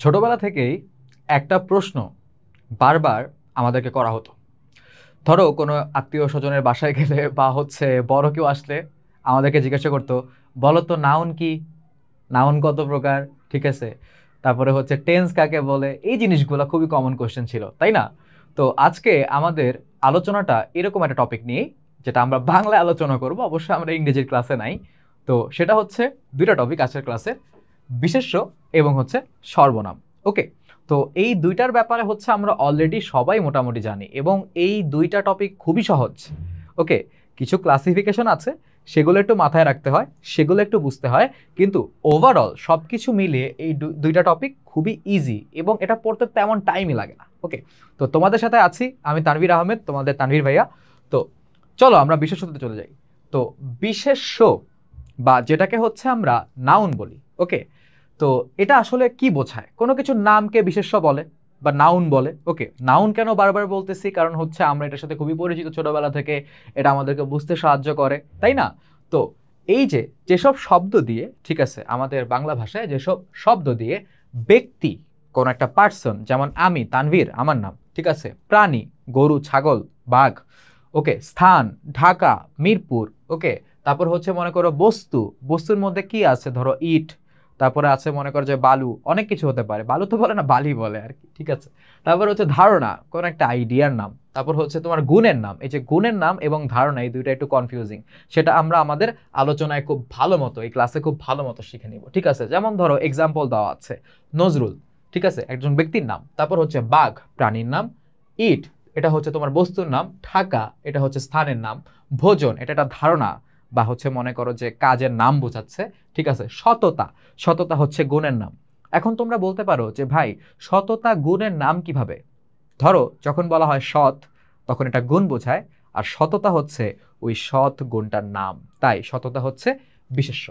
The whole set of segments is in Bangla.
ছোটবেলা থেকেই একটা প্রশ্ন বারবার আমাদেরকে করা হতো। ধরো কোনো আত্মীয় স্বজনের বাসায় গেলে বা বড় কেউ আসলে আমাদেরকে জিজ্ঞাসা করতো, বলো তো নাউন কি, নাউন কত প্রকার, ঠিক আছে? তারপরে টেন্স কাকে বলে, এই জিনিসগুলো খুবই কমন কোশ্চেন ছিল, তাই না? তো আজকে আমাদের আলোচনাটা এরকম একটা টপিক নিয়ে, যেটা আমরা বাংলায় আলোচনা করব, অবশ্যই আমরা ইংরেজির ক্লাসে নাই। তো সেটা দুইটা টপিক আজকের ক্লাসে, বিশেষ্য এবং সর্বনাম। ওকে, তো এই দুইটার ব্যাপারে আমরা অলরেডি সবাই মোটামুটি জানি এবং এই দুইটা টপিক খুবই সহজ। ওকে, কিছু ক্লাসিফিকেশন আছে, সেগুলো একটু মাথায় রাখতে হয়, সেগুলো একটু বুঝতে হয়, কিন্তু ওভারঅল সব কিছু মিলিয়ে এই দুইটা টপিক খুবই ইজি এবং এটা পড়তে তেমন টাইমই লাগে না। ওকে, তো তোমাদের সাথে আছি আমি তানভীর আহমেদ, তোমাদের তানভীর ভাইয়া। তো চলো আমরা বিশেষ্যতে চলে যাই। তো বিশেষ্য বা যেটাকে আমরা নাউন বলি, ওকে, তো এটা আসলে কি বোঝায়? কোনো কিছুর নামকে বিশেষ্য বলে বা নাউন বলে। ওকে, নাউন কেন বারবার বলতেছি, কারণ আমরা এটার সাথে খুবই পরিচিত ছোটবেলা থেকে, এটা আমাদেরকে বুঝতে সাহায্য করে, তাই না? তো এই যেসব শব্দ দিয়ে, ঠিক আছে, আমাদের বাংলা ভাষায় যেসব শব্দ দিয়ে ব্যক্তি, কোন একটা পার্সন, যেমন আমি তানভীর আমার নাম, ঠিক আছে, প্রাণী গরু ছাগল বাঘ, ওকে, স্থান ঢাকা মিরপুর, ওকে, তারপর মনে করো বস্তু, বস্তুর মধ্যে কি আছে, ধরো ইট, তারপরে আছে মনে করো যে বালু, অনেক কিছু হতে পারে, বালু তো বলে না, বালি বলে আর কি, ঠিক আছে। তারপর ধারণা, কোন একটা আইডিয়ার নাম, তারপর তোমার গুণের নাম। এই যে গুণের নাম এবং ধারণা, এই দুইটা একটু কনফিউজিং, সেটা আমরা আমাদের আলোচনায় খুব ভালো মতো, এই ক্লাসে খুব ভালো মতো শিখে নিব, ঠিক আছে। যেমন ধরো এক্সাম্পল দেওয়া আছে, নজরুল, ঠিক আছে, একজন ব্যক্তির নাম। তারপর বাঘ প্রাণীর নাম, ইট এটা তোমার বস্তুর নাম, ঢাকা এটা স্থানের নাম, ভোজন এটা একটা ধারণা বা মনে করো যে কাজের নাম বোঝাচ্ছে, ঠিক আছে। সততা, সততা গুণের নাম। এখন তোমরা বলতে পারো যে ভাই, সততা গুণের নাম কিভাবে? ধরো যখন বলা হয় সৎ, তখন এটা গুণ বোঝায়, আর সততা ওই সৎ গুণটার নাম, তাই সততা বিশেষ্য।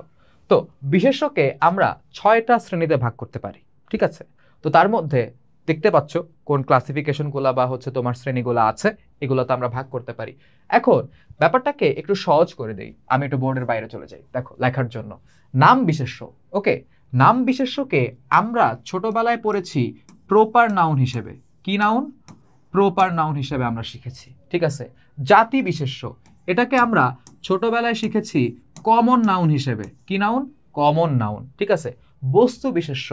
তো বিশেষ্যকে আমরা 6টা শ্রেণীতে ভাগ করতে পারি, ঠিক আছে। তো তার মধ্যে দেখতে পাচ্ছ কোন ক্লাসিফিকেশন গুলা বা তোমার শ্রেণীগুলো আছে, এগুলো তো আমরা ভাগ করতে পারি। এখন ব্যাপারটাকে একটু সহজ করে দেই, আমি একটু বোর্ডের বাইরে চলে যাই, দেখো লেখার জন্য। নাম বিশেষ্য, ওকে, নাম বিশেষ্যকে আমরা ছোটবেলায় পড়েছি প্রপার নাউন হিসেবে। কি নাউন? প্রপার নাউন হিসেবে আমরা শিখেছি, ঠিক আছে। জাতি বিশেষ্য, এটাকে আমরা ছোটবেলায় শিখেছি কমন নাউন হিসেবে। কি নাউন? কমন নাউন, ঠিক আছে। বস্তু বিশেষ্য,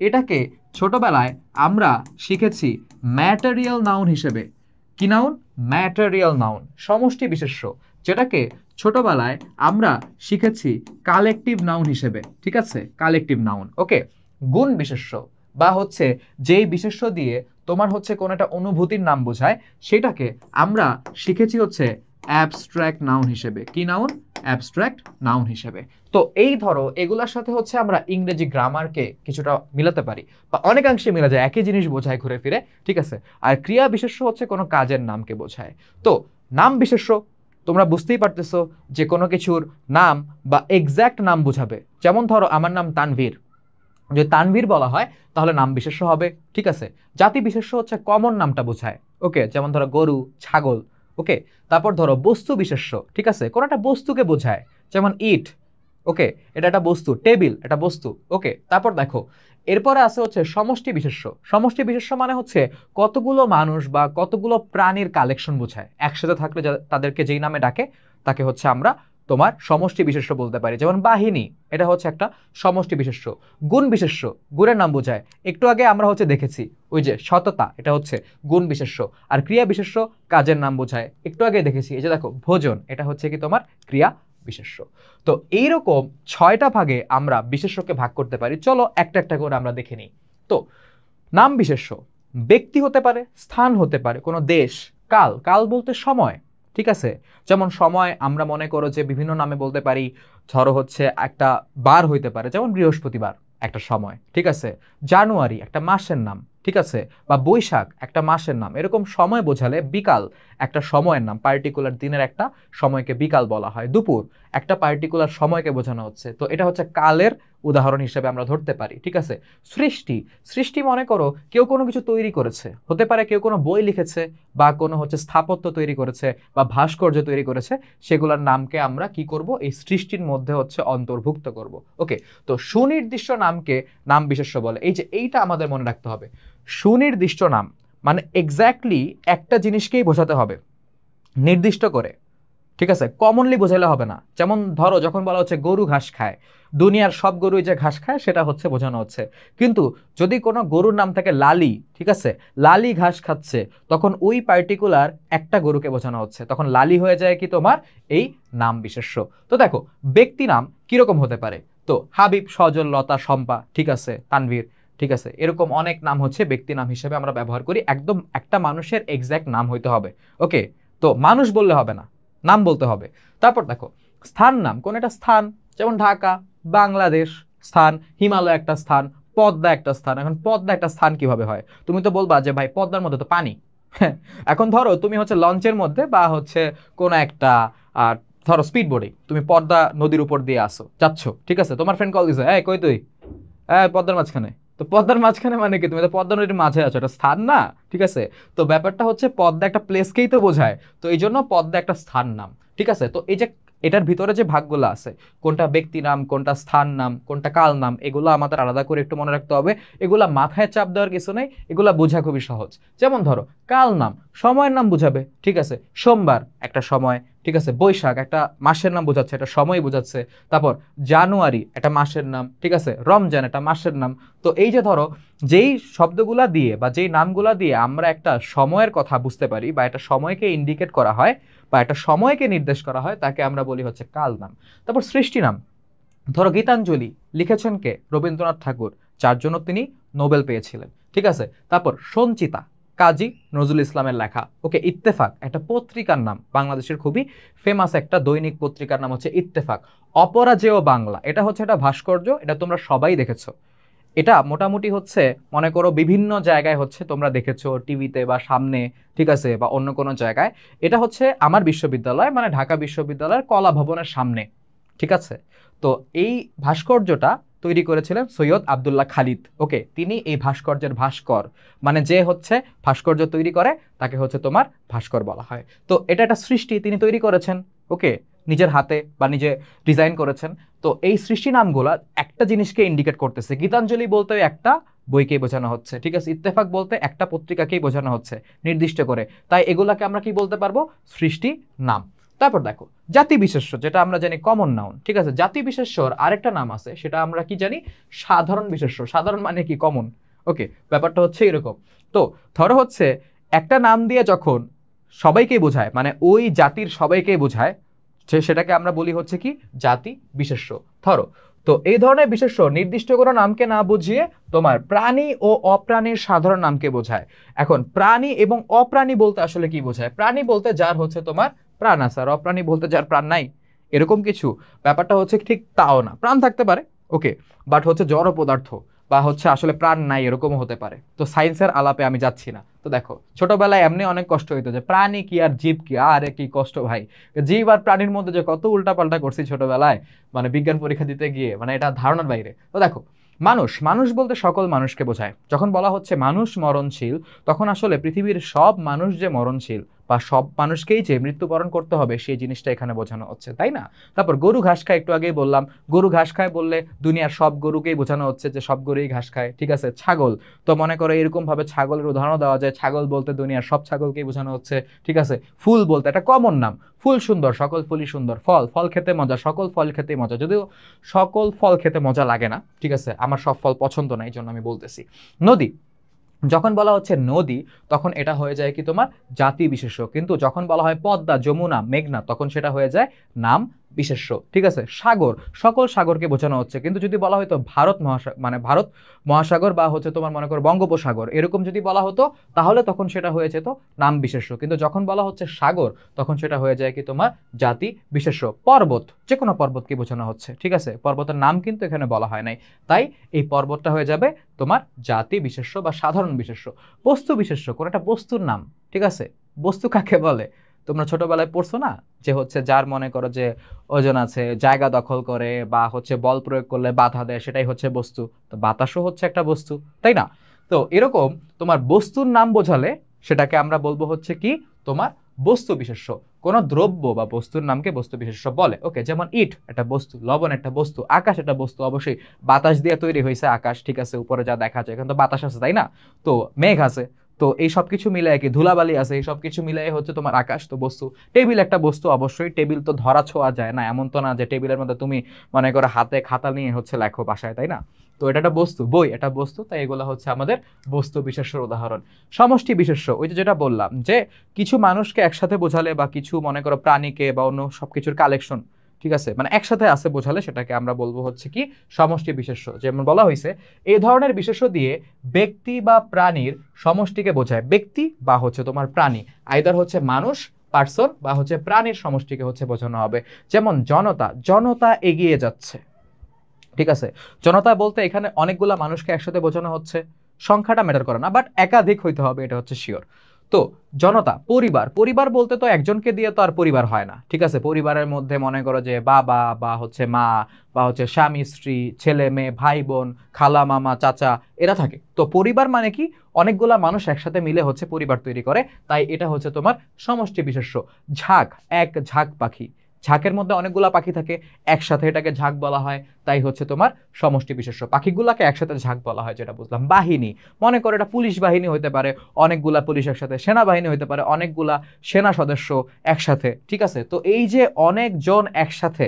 এটাকে ছোটবেলায় আমরা শিখেছি ম্যাটেরিয়াল নাউন হিসেবে। কি নাউন? Material noun. সমষ্টি বিশেষ্য, যেটাকে ছোটবেলায় আমরা শিখেছি কালেকটিভ নাউন হিসেবে, ঠিক আছে, কালেকটিভ নাউন। ওকে, গুণ বিশেষ্য বা যেই বিশেষ্য দিয়ে তোমার কোন একটা অনুভূতির নাম বোঝায়, সেটাকে আমরা শিখেছি অ্যাবস্ট্রাক্ট নাউন হিসেবে। কি নাউন? অ্যাবস্ট্রাক্ট নাউন হিসেবে। তো এই ধরো এগুলার সাথে আমরা ইংরেজি গ্রামারকে কিছুটা মিলাতে পারি বা অনেকাংশে মিলা যায়, একই জিনিস বোঝায় ঘুরে ফিরে, ঠিক আছে। আর ক্রিয়া বিশেষ্য কোনো কাজের নামকে বোঝায়। তো নাম বিশেষ্য তোমরা বুঝতেই পারতেছো যে কোনো কিছুর নাম বা এক্সাক্ট নাম বোঝাবে। যেমন ধরো আমার নাম তানভীর, যদি তানভীর বলা হয় তাহলে নাম বিশেষ্য হবে, ঠিক আছে। জাতি বিশেষ্য কমন নামটা বোঝায়, ওকে, যেমন ধরো গরু ছাগল, ওকে। তারপর ধরো বস্তু বিশেষ্য, ঠিক আছে, কোন একটা বস্তুকে বোঝায়, যেমন ইট, ওকে, এটা একটা বস্তু, টেবিল এটা বস্তু, ওকে। তারপর দেখো এরপরে আছে সমষ্টি বিশেষ্য। সমষ্টি বিশেষ্য মানে কতগুলো মানুষ বা কতগুলো প্রাণীর কালেকশন বোঝায়, একসাথে থাকলে তাদেরকে যেই নামে ডাকে তাকে আমরা তোমার সমষ্টি বিশেষ্য বলতে পারি। যেমন বাহিনী, এটা একটা সমষ্টি বিশেষ্য। গুণ বিশেষ্য, গুণের নাম বোঝায়। একটু আগে আমরা দেখেছি ওই যে সততা, এটা গুণ বিশেষ্য। আর ক্রিয়া বিশেষ্য কাজের নাম বোঝায়, একটু আগে দেখেছি। এই যে দেখো ভোজন, এটা কি তোমার ক্রিয়া বিশেষ্য। তো এইরকম 6টা ভাগে আমরা বিশেষ্যকে ভাগ করতে পারি। চলো একটা একটা করে আমরা দেখে নিই। তো নাম বিশেষ্য ব্যক্তি হতে পারে, স্থান হতে পারে, কোনো দেশ, কাল, কাল বলতে সময়, ঠিক আছে। যেমন সময় আমরা মনে করো যে বিভিন্ন নামে বলতে পারি। ধরো একটা বার হইতে পারে, যেমন বৃহস্পতিবার একটা সময়, ঠিক আছে। জানুয়ারি একটা মাসের নাম, ঠিক আছে, বা বৈশাখ একটা মাসের নাম। এরকম সময় বোঝালে বিকাল একটা সময়ের নাম, পার্টিকুলার দিনের একটা সময়কে বিকাল বলা হয়। দুপুর একটা পার্টিকুলার সময়কে বোঝানো হচ্ছে, তো এটা কালের উদাহরণ হিসেবে আমরা ধরতে পারি, ঠিক আছে। সৃষ্টি, সৃষ্টি মনে করো কেউ কোনো কিছু তৈরি করেছে, হতে পারে কেউ কোনো বই লিখেছে বা কোনো হচ্ছে স্থাপত্য তৈরি করেছে বা ভাস্কর্য তৈরি করেছে, সেগুলোর নামকে আমরা কি করব, এই সৃষ্টির মধ্যে হচ্ছে অন্তর্ভুক্ত করব। ওকে, তো সুনির্দিষ্ট নামকে নাম বিশেষ্য বলে। এই যে এইটা আমাদের মনে রাখতে হবে, সুনির্দিষ্ট নাম মানে এক্স্যাক্টলি একটা জিনিসকেই বোঝাতে হবে নির্দিষ্ট করে, ঠিক আছে, কমনলি বোঝাইলে হবে না। যেমন ধরো যখন বলা হচ্ছে গরু ঘাস খায়, দুনিয়ার সব গরুই যে ঘাস খায় সেটা হচ্ছে বোঝানো হচ্ছে। কিন্তু যদি কোনো গরুর নাম থাকে লালি, ঠিক আছে, লালি ঘাস খাচ্ছে, তখন ওই পার্টিকুলার একটা গরুকে বোঝানো হচ্ছে, তখন লালি হয়ে যায় কি তোমার এই নাম বিশেষ্য। তো দেখো ব্যক্তি নাম কিরকম হতে পারে, তো হাবিব, সজল, লতা, শম্পা, ঠিক আছে, তানভীর, ঠিক আছে, এরকম অনেক নাম হচ্ছে ব্যক্তি নাম হিসেবে আমরা ব্যবহার করি, একদম একটা মানুষের এক্স্যাক্ট নাম হইতে হবে। ওকে, তো মানুষ বললে হবে না, নাম বলতে হবে। তারপর দেখো স্থান নাম, কোন একটা স্থান, যেমন ঢাকা, বাংলাদেশ স্থান, হিমালয় একটা স্থান, পদ্মা একটা স্থান। এখন পদ্মা একটা স্থান কিভাবে হয়, তুমি তো বলবা যে ভাই পদ্মার মধ্যে তো পানি। এখন ধরো তুমি হচ্ছে লঞ্চের মধ্যে বা হচ্ছে কোন একটা ধরো স্পিড বোর্ডে তুমি পদ্মা নদীর উপর দিয়ে আসো, যাচ্ছ, ঠিক আছে, তোমার ফ্রেন্ড কল দিছে, এই কই তুই, পদ্মার মাঝখানে। তো পদ্মার মাঝখানে মানে কি, তুমি তো পদ্মা নদীর মাঝে আছো, এটা স্থান না, ঠিক আছে। তো ব্যাপারটা হচ্ছে পদ্মা একটা প্লেসকেই তো বোঝায়, তো এই জন্য পদ্মা একটা স্থান নাম, ঠিক আছে। তো এই যে এটার ভিতরে যে ভাগগুলো আছে, কোনটা ব্যক্তি নাম, কোনটা স্থান নাম, কোনটা কাল নাম, এগুলো আমাদের আলাদা করে একটু মনে রাখতে হবে। এগুলা মাথায় চাপ দেওয়ার কিছু নেই, এগুলা বোঝা খুবই সহজ। যেমন ধরো কাল নাম সময়ের নাম বুঝাবে, ঠিক আছে, সোমবার একটা সময়, ঠিক আছে, বৈশাখ একটা মাসের নাম বোঝাচ্ছে, একটা সময় বোঝাচ্ছে। তারপর জানুয়ারি একটা মাসের নাম, ঠিক আছে, রমজান একটা মাসের নাম। তো এই যে ধরো যেই শব্দগুলা দিয়ে বা যেই নামগুলা দিয়ে আমরা একটা সময়ের কথা বুঝতে পারি বা একটা সময়কে ইন্ডিকেট করা হয় বা একটা সময়কে নির্দেশ করা হয়, তাকে আমরা বলি হচ্ছে কাল নাম। তারপর সৃষ্টি নাম, ধরো গীতাঞ্জলি লিখেছেন কে, রবীন্দ্রনাথ ঠাকুর, যার জন্য তিনি নোবেল পেয়েছিলেন, ঠিক আছে। তারপর সঞ্চিতা কাজী নজরুল ইসলামের লেখা। ওকে, ইত্তেফাক একটা পত্রিকার নাম, বাংলাদেশের খুবই ফেমাস একটা দৈনিক পত্রিকার নাম হচ্ছে ইত্তেফাক। অপরাজেয় বাংলা, এটা হচ্ছে একটা ভাস্কর্য, এটা তোমরা সবাই দেখেছো, এটা মোটামুটি হচ্ছে মনে করো বিভিন্ন জায়গায় হচ্ছে তোমরা দেখেছো টিভিতে বা সামনে, ঠিক আছে, বা অন্য কোনো জায়গায়। এটা হচ্ছে আমার বিশ্ববিদ্যালয় মানে ঢাকা বিশ্ববিদ্যালয়ের কলা ভবনের সামনে, ঠিক আছে। তো এই ভাস্কর্যটা তৈরি করেছিলেন সৈয়দ আব্দুল্লাহ খালিদ। ওকে, তিনি এই ভাস্কর্যের ভাস্কর, মানে যে হচ্ছে ভাস্কর্য তৈরি করে তাকে হচ্ছে তোমার ভাস্কর বলা হয়। তো এটা একটা সৃষ্টি তিনি তৈরি করেছেন, ওকে, নিজের হাতে বা নিজে ডিজাইন করেছেন। তো এই সৃষ্টি নামগুলা একটা জিনিসকে ইন্ডিকেট করতেছে। গীতাঞ্জলি বলতে একটা বইকেই বোঝানো হচ্ছে, ঠিক আছে, ইত্তেফাক বলতে একটা পত্রিকাকেই বোঝানো হচ্ছে নির্দিষ্ট করে, তাই এগুলাকে আমরা কি বলতে পারবো, সৃষ্টি নাম। তারপর দেখো জাতি বিশেষ্য, যেটা আমরা জানি কমন নাউন, ঠিক আছে। জাতি বিশেষ্যর আরেকটা নাম আছে, সেটা আমরা কি জানি, সাধারণ বিশেষ্য। সাধারণ মানে কি, কমন। ওকে, ব্যাপারটা হচ্ছে এরকম। তো ধরো হচ্ছে একটা নাম দিয়ে যখন সবাইকেই বোঝায়, মানে ওই জাতির সবাইকেই বোঝায়, সেটাকে আমরা বলি হচ্ছে কি জাতি বিশেষ্য। ধরো তো এই ধরনের বিশেষ্য নির্দিষ্ট কোনো নামকে না বুঝিয়ে তোমার প্রাণী ও অপ্রাণীর সাধারণ নামকে বোঝায়। এখন প্রাণী এবং অপ্রাণী বলতে আসলে কি বোঝায়, প্রাণী বলতে যার হচ্ছে তোমার প্রাণ আছে, আর অপ্রাণী বলতে যার প্রাণ নাই, এরকম কিছু। ব্যাপারটা হচ্ছে ঠিক তাও না, প্রাণ থাকতে পারে, ওকে, বাট হচ্ছে জড় পদার্থ বা হচ্ছে আসলে প্রাণ নাই এরকমও হতে পারে। তো সায়েন্সের আলাপে আমি যাচ্ছি না। তো দেখো ছোটবেলায় এমনি অনেক কষ্ট হইতো যে প্রাণী কি আর জীব কি, আরে কি কষ্ট ভাই, জীব আর প্রাণীর মধ্যে যে কত উল্টাপাল্টা করছি ছোটবেলায়, মানে বিজ্ঞান পরীক্ষা দিতে গিয়ে, মানে এটা ধারণার বাইরে। তো দেখো মানুষ, মানুষ বলতে সকল মানুষকে বোঝায়। যখন বলা হচ্ছে মানুষ মরণশীল, তখন আসলে পৃথিবীর সব মানুষ যে মরণশীল বা সব মানুষকেই যে মৃত্যুবরণ করতে হবে সেই জিনিসটা এখানে বোঝানো হচ্ছে, তাই না। তারপর গরু ঘাস খায়, একটু আগেই বললাম, গরু ঘাস খায় বললে দুনিয়ার সব গরুকেই বোঝানো হচ্ছে যে সব গরুই ঘাস খায়, ঠিক আছে। ছাগল, তো মনে করো এরকম ভাবে ছাগলের উদাহরণ দেওয়া যায়, ছাগল বলতে দুনিয়ার সব ছাগলকেই বোঝানো হচ্ছে, ঠিক আছে। ফুল বলতে একটা কমন নাম, ফুল সুন্দর, সকল ফুলই সুন্দর। ফল, ফল খেতে মজা, সকল ফল খেতে মজা, যদিও সকল ফল খেতে মজা লাগে না, ঠিক আছে, আমার সব ফল পছন্দ না, এই জন্য আমি বলতেছি। নদী, যখন বলা হচ্ছে নদী তখন এটা হয়ে যায় কি তোমার জাতি বিশেষ্য, কিন্তু যখন বলা হয় পদ্মা, যমুনা, মেঘনা, তখন সেটা হয়ে যায় নাম বিশেষ্য, ঠিক আছে। সাগর, সকল সাগরকে বোঝানো হচ্ছে, কিন্তু যদি বলা হতো ভারত মহাসাগর, মানে ভারত মহাসাগর বা হচ্ছে তোমার মনে করো বঙ্গোপসাগর, এরকম যদি বলা হতো তাহলে তখন সেটা হয়ে যেত নাম বিশেষ্য, কিন্তু যখন বলা হচ্ছে সাগর তখন সেটা হয়ে যায় কি তোমার জাতি বিশেষ্য। পর্বত, যে কোনো পর্বতকে বোঝানো হচ্ছে, ঠিক আছে, পর্বতের নাম কিন্তু এখানে বলা হয় নাই, তাই এই পর্বতটা হয়ে যাবে তোমার জাতি বিশেষ্য বা সাধারণ বিশেষ্য। বস্তু বিশেষ্য, কোন একটা বস্তুর নাম, ঠিক আছে, বস্তু কাকে বলে, তোমরা ছোটবেলায় পড়ছো না যে হচ্ছে যার মনে করো যে ওজন আছে, জায়গা দখল করে বা হচ্ছে বল প্রয়োগ করলে বাধা দেয়, সেটাই হচ্ছে বস্তু। তো বাতাসও হচ্ছে একটা বস্তু, তাই না? তো এরকম তোমার বস্তুর নাম বোঝালে সেটাকে আমরা বলবো হচ্ছে কি তোমার বস্তু বিশেষ্য। কোন দ্রব্য বা বস্তুর নামকে বস্তু বিশেষ্য বলে। ওকে, যেমন ইট একটা বস্তু, লবণ একটা বস্তু, আকাশ একটা বস্তু। অবশ্যই বাতাস দিয়ে তৈরি হয়েছে আকাশ, ঠিক আছে, উপরে যা দেখা যায় এখানে তো বাতাস আছে, তাই না? তো মেঘ আছে, তো এই সব কিছু মিলে কি ধুলাবালি আছে, এই সব কিছু মিলে হচ্ছে তোমার আকাশ, তো বস্তু। টেবিল একটা বস্তু, অবশ্যই টেবিল তো ধরা ছোঁয়া যায় না, এমন তো না যে টেবিলের মধ্যে তুমি মনে করো হাতে খাতা নিয়ে হচ্ছে লেখো বাসায়, তাই না? তো এটা একটা বস্তু, বই এটা বস্তু, তাই এগুলো হচ্ছে আমাদের বস্তু বিশেষ্যর উদাহরণ। সমষ্টি বিশেষ্য, ওই যে যেটা বললাম যে কিছু মানুষকে একসাথে বোঝালে বা কিছু মনে করো প্রাণীকে বা অন্য সবকিছুর কালেকশন, ঠিক আছে, মানে একসাথে আছে বোঝালে সেটাকে আমরা বলবো হচ্ছে কি সমষ্টি বিশেষ্য। যেমন বলা হয়েছে এই ধরনের বিশেষ্য দিয়ে ব্যক্তি বা প্রাণীর সমষ্টিকে বোঝায়। ব্যক্তি বা হচ্ছে তোমার প্রাণী, আইদার হচ্ছে মানুষ পার্সন বা হচ্ছে প্রাণীর সমষ্টিকে হচ্ছে বোঝানো হবে। যেমন জনতা, জনতা এগিয়ে যাচ্ছে, ঠিক আছে। জনতা বলতে এখানে অনেকগুলা মানুষকে একসাথে বোঝানো হচ্ছে, সংখ্যাটা ম্যাটার করে না, বাট একাধিক হইতে হবে, এটা হচ্ছে শিওর। তো জনতা। পরিবার, পরিবার বলতে তো একজনকে দিয়ে তো আর পরিবার হয় না, ঠিক আছে। পরিবারের মধ্যে মনে করো যে বাবা বা হচ্ছে মা বা হচ্ছে স্বামী স্ত্রী, ছেলে মেয়ে, ভাই বোন, খালা মামা চাচা, এরা থাকে। তো পরিবার মানে কি অনেকগুলা মানুষ একসাথে মিলে হচ্ছে পরিবার তৈরি করে, তাই এটা হচ্ছে তোমার সমষ্টি বিশেষ্য। ঝাঁক, এক ঝাঁক পাখি, ঝাঁকের মধ্যে অনেকগুলা পাখি থাকে, একসাথে এটাকে ঝাঁক বলা হয়, তাই হচ্ছে তোমার সমষ্টি বিশেষ্য। পাখিগুলাকে একসাথে ঝাঁক বলা হয়, যেটা বুঝলাম। বাহিনী, মনে করো এটা পুলিশ বাহিনী হতে পারে, অনেকগুলা পুলিশ একসাথে, সেনাবাহিনী হতে পারে, অনেকগুলা সেনা সদস্য একসাথে, ঠিক আছে। তো এই যে অনেকজন একসাথে,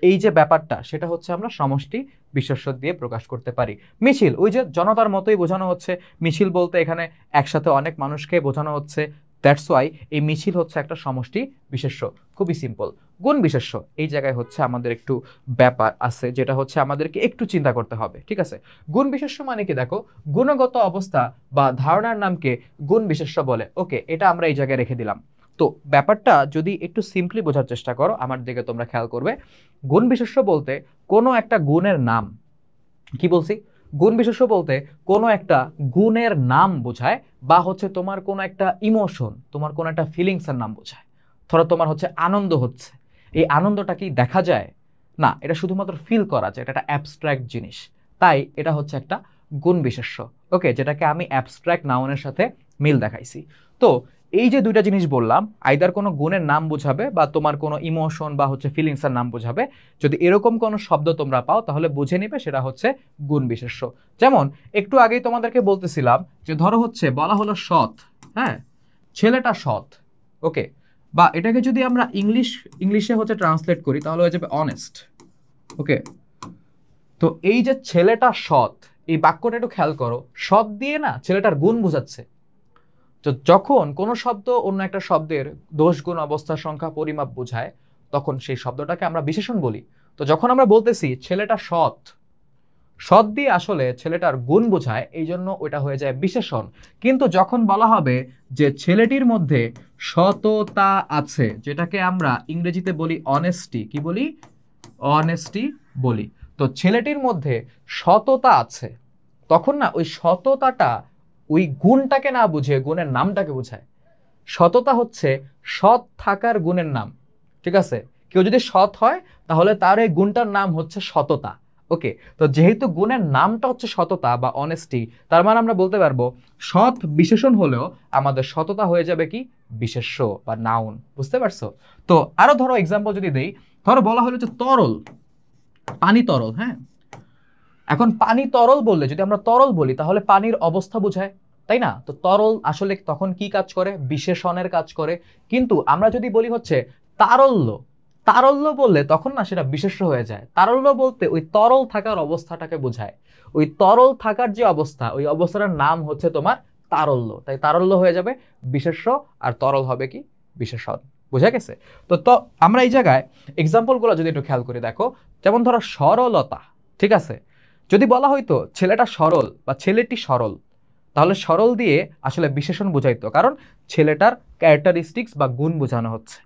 এই যে ব্যাপারটা, সেটা হচ্ছে আমরা সমষ্টি বিশেষ্য দিয়ে প্রকাশ করতে পারি। মিছিল, ওই যে জনতার মতোই বোঝানো হচ্ছে। মিছিল বলতে এখানে একসাথে অনেক মানুষকে বোঝানো হচ্ছে, দ্যাটস ওয়াই এই মিছিল হচ্ছে একটা সমষ্টি বিশেষ্য। খুবই সিম্পল। গুণ বিশেষ্য, এই জায়গায় হচ্ছে আমাদের একটু ব্যাপার আছে, যেটা হচ্ছে আমাদেরকে একটু চিন্তা করতে হবে, ঠিক আছে। গুণ বিশেষ্য মানে কি, দেখো, গুণগত অবস্থা বা ধারণার নামকে গুণ বিশেষ্য বলে। ওকে, এটা আমরা এই জায়গায় রেখে দিলাম। তো ব্যাপারটা যদি একটু সিম্পলি বোঝার চেষ্টা করো, আমার দিকে তোমরা খেয়াল করবে। গুণ বিশেষ্য বলতে কোনো একটা গুণের নাম, কি বলছি, গুণ বিশেষ্য বলতে কোনো একটা গুণের নাম বোঝায়, বা হচ্ছে তোমার কোনো একটা ইমোশন, তোমার কোনো একটা ফিলিংসের নাম বোঝায়। ধরো তোমার হচ্ছে আনন্দ হচ্ছে, এই আনন্দটা কি দেখা যায় না, এটা শুধুমাত্র ফিল করা যায়, এটা একটা অ্যাবস্ট্রাক্ট জিনিস, তাই এটা হচ্ছে একটা গুণ বিশেষ্য। ওকে, যেটাকে আমি অ্যাবস্ট্রাক্ট নাউনের সাথে মিল দেখাইছি। তো এই যে দুইটা জিনিস বললাম, আইদার কোনো গুণের নাম বোঝাবে বা তোমার কোনো ইমোশন বা হচ্ছে ফিলিংসের নাম বোঝাবে। যদি এরকম কোনো শব্দ তোমরা পাও তাহলে বুঝে নিবে সেটা হচ্ছে গুণ বিশেষ্য। যেমন একটু আগেই তোমাদেরকে বলতেছিলাম যে ধরো হচ্ছে বলা হলো সৎ, হ্যাঁ, ছেলেটা সৎ। ওকে, বা এটাকে যদি আমরা ইংলিশে হচ্ছে ট্রান্সলেট করি তাহলে হয়ে যাবে অনেস্ট। ওকে, তো এই যে ছেলেটা সৎ, এই বাক্যটা একটু খেয়াল করো, সৎ দিয়ে না ছেলেটার গুণ বোঝাচ্ছে। তো যখন কোনো শব্দ অন্য একটা শব্দের দোষ গুণ অবস্থা সংখ্যা পরিমাপ বোঝায়, তখন সেই শব্দটাকে আমরা বিশেষণ বলি। তো যখন আমরা বলতেছি ছেলেটা সৎ, সৎ দিয়ে আসলে ছেলেটার গুণ বোঝায়, এই জন্য ওইটা হয়ে যায় বিশেষণ। কিন্তু যখন বলা হবে যে ছেলেটির মধ্যে সততা আছে, যেটাকে আমরা ইংরেজিতে বলি অনেস্টি, কি বলি, অনেস্টি বলি। তো ছেলেটির মধ্যে সততা আছে, তখন না ওই সততাটা ওই গুণটাকে না বুঝে গুণের নামটাকে বোঝায়। সততা হচ্ছে সৎ থাকার গুণের নাম, ঠিক আছে। কেউ যদি সৎ হয় তাহলে তার এই গুণটার নাম হচ্ছে সততা। ওকে, তো যেহেতু গুণের নামটা হচ্ছে সততা বা অনেস্টি, তার মানে আমরা বলতে পারবো সৎ বিশেষণ হলেও আমাদের সততা হয়ে যাবে কি বিশেষ্য বা নাউন। বুঝতে পারছো? তো আরো ধরো এক্সাম্পল যদি দেই, ধরো বলা হলো যে তরল, পানি তরল, হ্যাঁ। এখন পানি তরল বললে, যদি আমরা তরল বলি তাহলে পানির অবস্থা বোঝায়, তাই না? তো তরল আসলে তখন কি কাজ করে, বিশেষণের কাজ করে। কিন্তু আমরা যদি বলি হচ্ছে তারল্য, তারল্য বললে তখন না সেটা বিশেষ্য হয়ে যায়। তারল্য বলতে ওই তরল থাকার অবস্থাটাকে বোঝায়, ওই তরল থাকার যে অবস্থা, ওই অবস্থাটার নাম হচ্ছে তোমার তারল্য, তাই তারল্য হয়ে যাবে বিশেষ্য, আর তরল হবে কি বিশেষণ। বুঝা গেছে? তো আমরা এই জায়গায় এক্সাম্পলগুলো যদি একটু খেয়াল করে দেখো, যেমন ধরো সরলতা, ঠিক আছে। যদি বলা হয়তো ছেলেটা সরল বা ছেলেটি সরল, তাহলে সরল দিয়ে আসলে বিশেষণ বোঝাইতো, কারণ ছেলেটার ক্যারেক্টারিস্টিক্স বা গুণ বোঝানো হচ্ছে।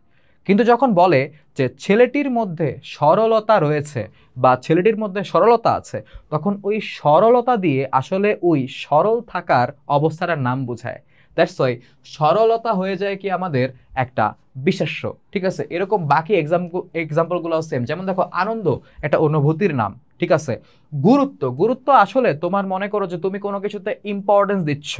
কিন্তু যখন বলে যে ছেলেটির মধ্যে সরলতা রয়েছে বা ছেলেটির মধ্যে সরলতা আছে, তখন ওই সরলতা দিয়ে আসলে ওই সরল থাকার অবস্থাটার নাম বোঝায়। দ্যাটস ওয়াই সরলতা হয়ে যায় কি আমাদের একটা বিশেষ্য, ঠিক আছে। এরকম বাকি এক্সাম্পলগুলো সেম। যেমন দেখো আনন্দ একটা অনুভূতির নাম, ঠিক আছে। গুরুত্ব, গুরুত্ব আসলে তোমার মনে করো যে তুমি কোনো কিছুতে ইম্পর্টেন্স দিচ্ছ,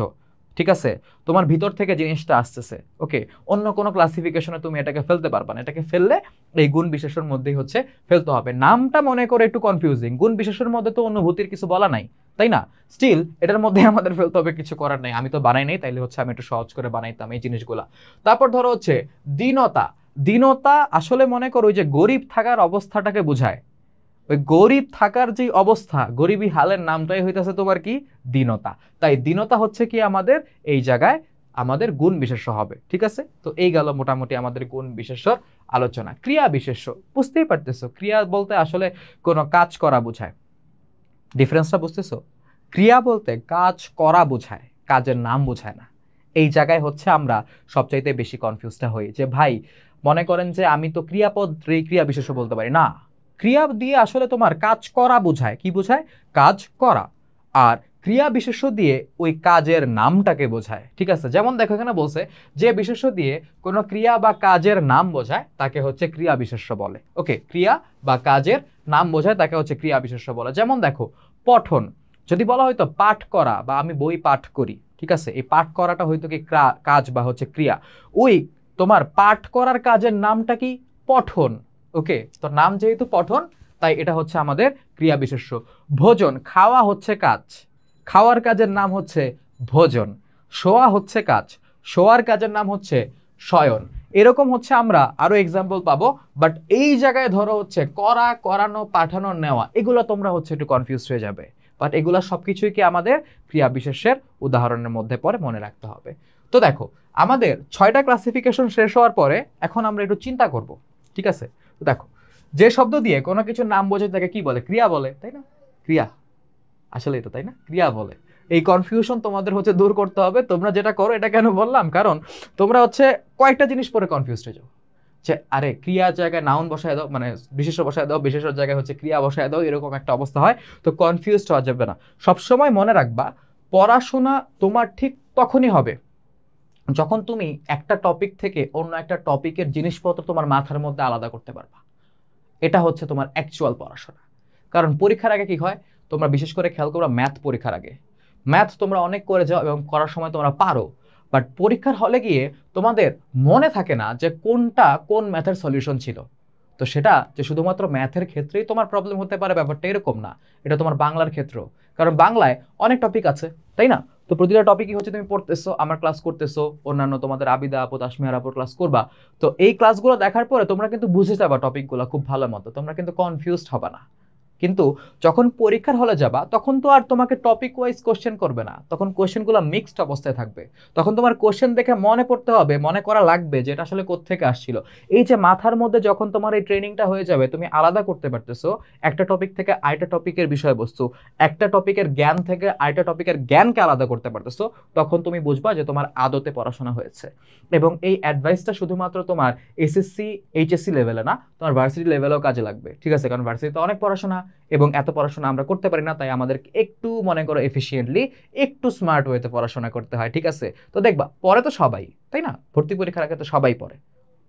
ঠিক আছে, তোমার ভিতর থেকে জিনিসটা আসতেছে, ওকে। অন্য কোনো ক্লাসিফিকেশনে তুমি এটাকে ফেলতে পারবা না, এটাকে ফেললে এই গুণ বিশেষের মধ্যেই হচ্ছে ফেলতে হবে। নামটা মনে করে একটু কনফিউজিং, গুণ বিশেষের মধ্যে তো অনুভূতির কিছু বলা নাই, তাই না? স্টিল এটার মধ্যে আমাদের ফেলতে হবে, কিছু করার নাই। আমি তো বানাই নাই, তাইলে হচ্ছে আমি একটু সহজ করে বানাইতাম এই জিনিসগুলা। তারপর ধরো হচ্ছে দীনতা। দীনতা আসলে মনে করো ওই যে গরিব থাকার অবস্থাটাকে বোঝায়। ওই গরিব থাকার যে অবস্থা, গরিবী হালের নামটাই হইতেছে তোমার কি দীনতা। তাই দীনতা হচ্ছে কি আমাদের এই জায়গায় আমাদের গুণ বিশেষ্য হবে, ঠিক আছে। তো এই গেল মোটামুটি আমাদের গুণ বিশেষ্যর আলোচনা। ক্রিয়া বিশেষ্য, বুঝতেই পারতেছো ক্রিয়া বলতে আসলে কোনো কাজ করা বোঝায়। ডিফারেন্সটা বুঝতেছো? ক্রিয়া বলতে কাজ করা বোঝায়, কাজের নাম বোঝায় না। এই জায়গায় হচ্ছে আমরা সবচাইতে বেশি কনফিউজটা হই যে ভাই মনে করেন যে আমি তো ক্রিয়াপদ ক্রিয়া বিশেষ্য বলতে পারি না। ক্রিয়া দিয়ে আসলে তোমার কাজ করা বোঝায়, কি বোঝায়? কাজ করা। আর ক্রিয়া বিশেষ্য দিয়ে ওই কাজের নামটাকে বোঝায়, ঠিক আছে। যেমন দেখো এখানে বলছে যে বিশেষ্য দিয়ে কোনো ক্রিয়া বা কাজের নাম বোঝায় তাকে হচ্ছে ক্রিয়া বিশেষ্য বলে, ওকে। ক্রিয়া বা কাজের নাম বোঝায় তাকে হচ্ছে ক্রিয়া বিশেষ্য বলে। যেমন দেখো পঠন, যদি বলা হয়তো পাঠ করা বা আমি বই পাঠ করি, ঠিক আছে, এই পাঠ করাটা হয়তো কি কাজ বা হচ্ছে ক্রিয়া। ওই তোমার পাঠ করার কাজের নামটা কি? পঠন, ওকে। তো নাম যেহেতু পঠন তাই এটা হচ্ছে আমাদের ক্রিয়া বিশেষ্য। ভোজন, খাওয়া হচ্ছে কাজ, খাওয়ার কাজের নাম হচ্ছে ভোজন। শোয়া হচ্ছে কাজ, শোয়ার কাজের নাম হচ্ছে শয়ন। এরকম হচ্ছে আমরা আরো এক্সাম্পল পাবো। বাট এই জায়গায় ধরো হচ্ছে করা, করানো, পাঠানো, নেওয়া, এগুলো তোমরা হচ্ছে একটু কনফিউজ হয়ে যাবে। বাট এগুলো সবকিছুই কি আমাদের ক্রিয়া বিশেষের উদাহরণের মধ্যে পড়ে, মনে রাখতে হবে। তো দেখো আমাদের 6টা ক্লাসিফিকেশন শেষ হওয়ার পরে এখন আমরা একটু চিন্তা করব, ঠিক আছে। তো দেখো যে শব্দ দিয়ে কোনো কিছুর নাম বোঝায় তাকে কি বলে? ক্রিয়া বলে, তাই না? ক্রিয়া, আসলেই তো, তাই না? ক্রিয়া বলে। এই কনফিউশন তোমাদের হচ্ছে দূর করতে হবে। তোমরা যেটা করো, এটা কেন বললাম, কারণ তোমরা হচ্ছে কয়েকটা জিনিস পরে কনফিউজ হয়ে যাও যে আরে ক্রিয়ার জায়গায় নাউন বসায় দাও, মানে বিশেষ্য বসায় দাও, বিশেষ্যর জায়গায় হচ্ছে ক্রিয়া বসায় দাও, এরকম একটা অবস্থা হয়। তো কনফিউজড হওয়া যাবে না। সবসময় মনে রাখবা পড়াশোনা তোমার ঠিক তখনই হবে যখন তুমি একটা টপিক থেকে অন্য একটা টপিকের জিনিসপত্র তোমার মাথার মধ্যে আলাদা করতে পারবা। এটা হচ্ছে তোমার অ্যাকচুয়াল পড়াশোনা। কারণ পরীক্ষার আগে কি হয়, তোমরা বিশেষ করে খেয়াল করবা ম্যাথ পরীক্ষার আগে ম্যাথ তোমরা অনেক করে যাও এবং করার সময় তোমরা পারো, বাট পরীক্ষার হলে গিয়ে তোমাদের মনে থাকে না যে কোনটা কোন ম্যাথের সলিউশন ছিল। তো সেটা যে শুধুমাত্র ম্যাথের ক্ষেত্রেই তোমার প্রবলেম হতে পারে ব্যাপারটা এরকম না, এটা তোমার বাংলার ক্ষেত্রেও। কারণ বাংলায় অনেক টপিক আছে, তাই না? তো প্রতিটা টপিকই হচ্ছে তুমি পড়তেছো, আমার ক্লাস করতেছো, অন্যান্য তোমাদের আবিদা আপু, তাসমিয়ার আপুর ক্লাস করবা। তো এই ক্লাসগুলো দেখার পরে তোমরা কিন্তু বুঝে যাবা টপিকগুলো খুব ভালো মতো, তোমরা কিন্তু কনফিউজড হবে না। কিন্তু যখন পরীক্ষার হলে যাবা তখন তো আর তোমাকে টপিক ওয়াইজ কোশ্চেন করবে না, তখন কোশ্চেনগুলো মিক্সড অবস্থায় থাকবে। তখন তোমার কোশ্চেন দেখে মনে পড়তে হবে, মনে করা লাগবে যে এটা আসলে কোত্থেকে আসছিল। এই যে মাথার মধ্যে যখন তোমার এই ট্রেনিংটা হয়ে যাবে, তুমি আলাদা করতে পারতেছো একটা টপিক থেকে আরেকটা টপিকের বিষয়বস্তু, একটা টপিকের জ্ঞান থেকে আরেকটা টপিকের জ্ঞানকে আলাদা করতে পারতেছো, তখন তুমি বুঝবা যে তোমার আদতে পড়াশোনা হয়েছে। এবং এই অ্যাডভাইসটা শুধুমাত্র তোমার এসএসসি এইচএসসি লেভেলে না, তোমার ভার্সিটি লেভেলেও কাজে লাগবে, ঠিক আছে। কারণ ভার্সিটিতে অনেক পড়াশোনা এবং এত পড়াশোনা আমরা করতে পারি না, তাই আমাদের একটু মনে করো এফিশিয়েন্টলি, একটু স্মার্ট ওয়েতে পড়াশোনা করতে হয়, ঠিক আছে। তো দেখবা পরে তো সবাই, তাই না? ভর্তি পরীক্ষার আগে তো সবাই পড়ে,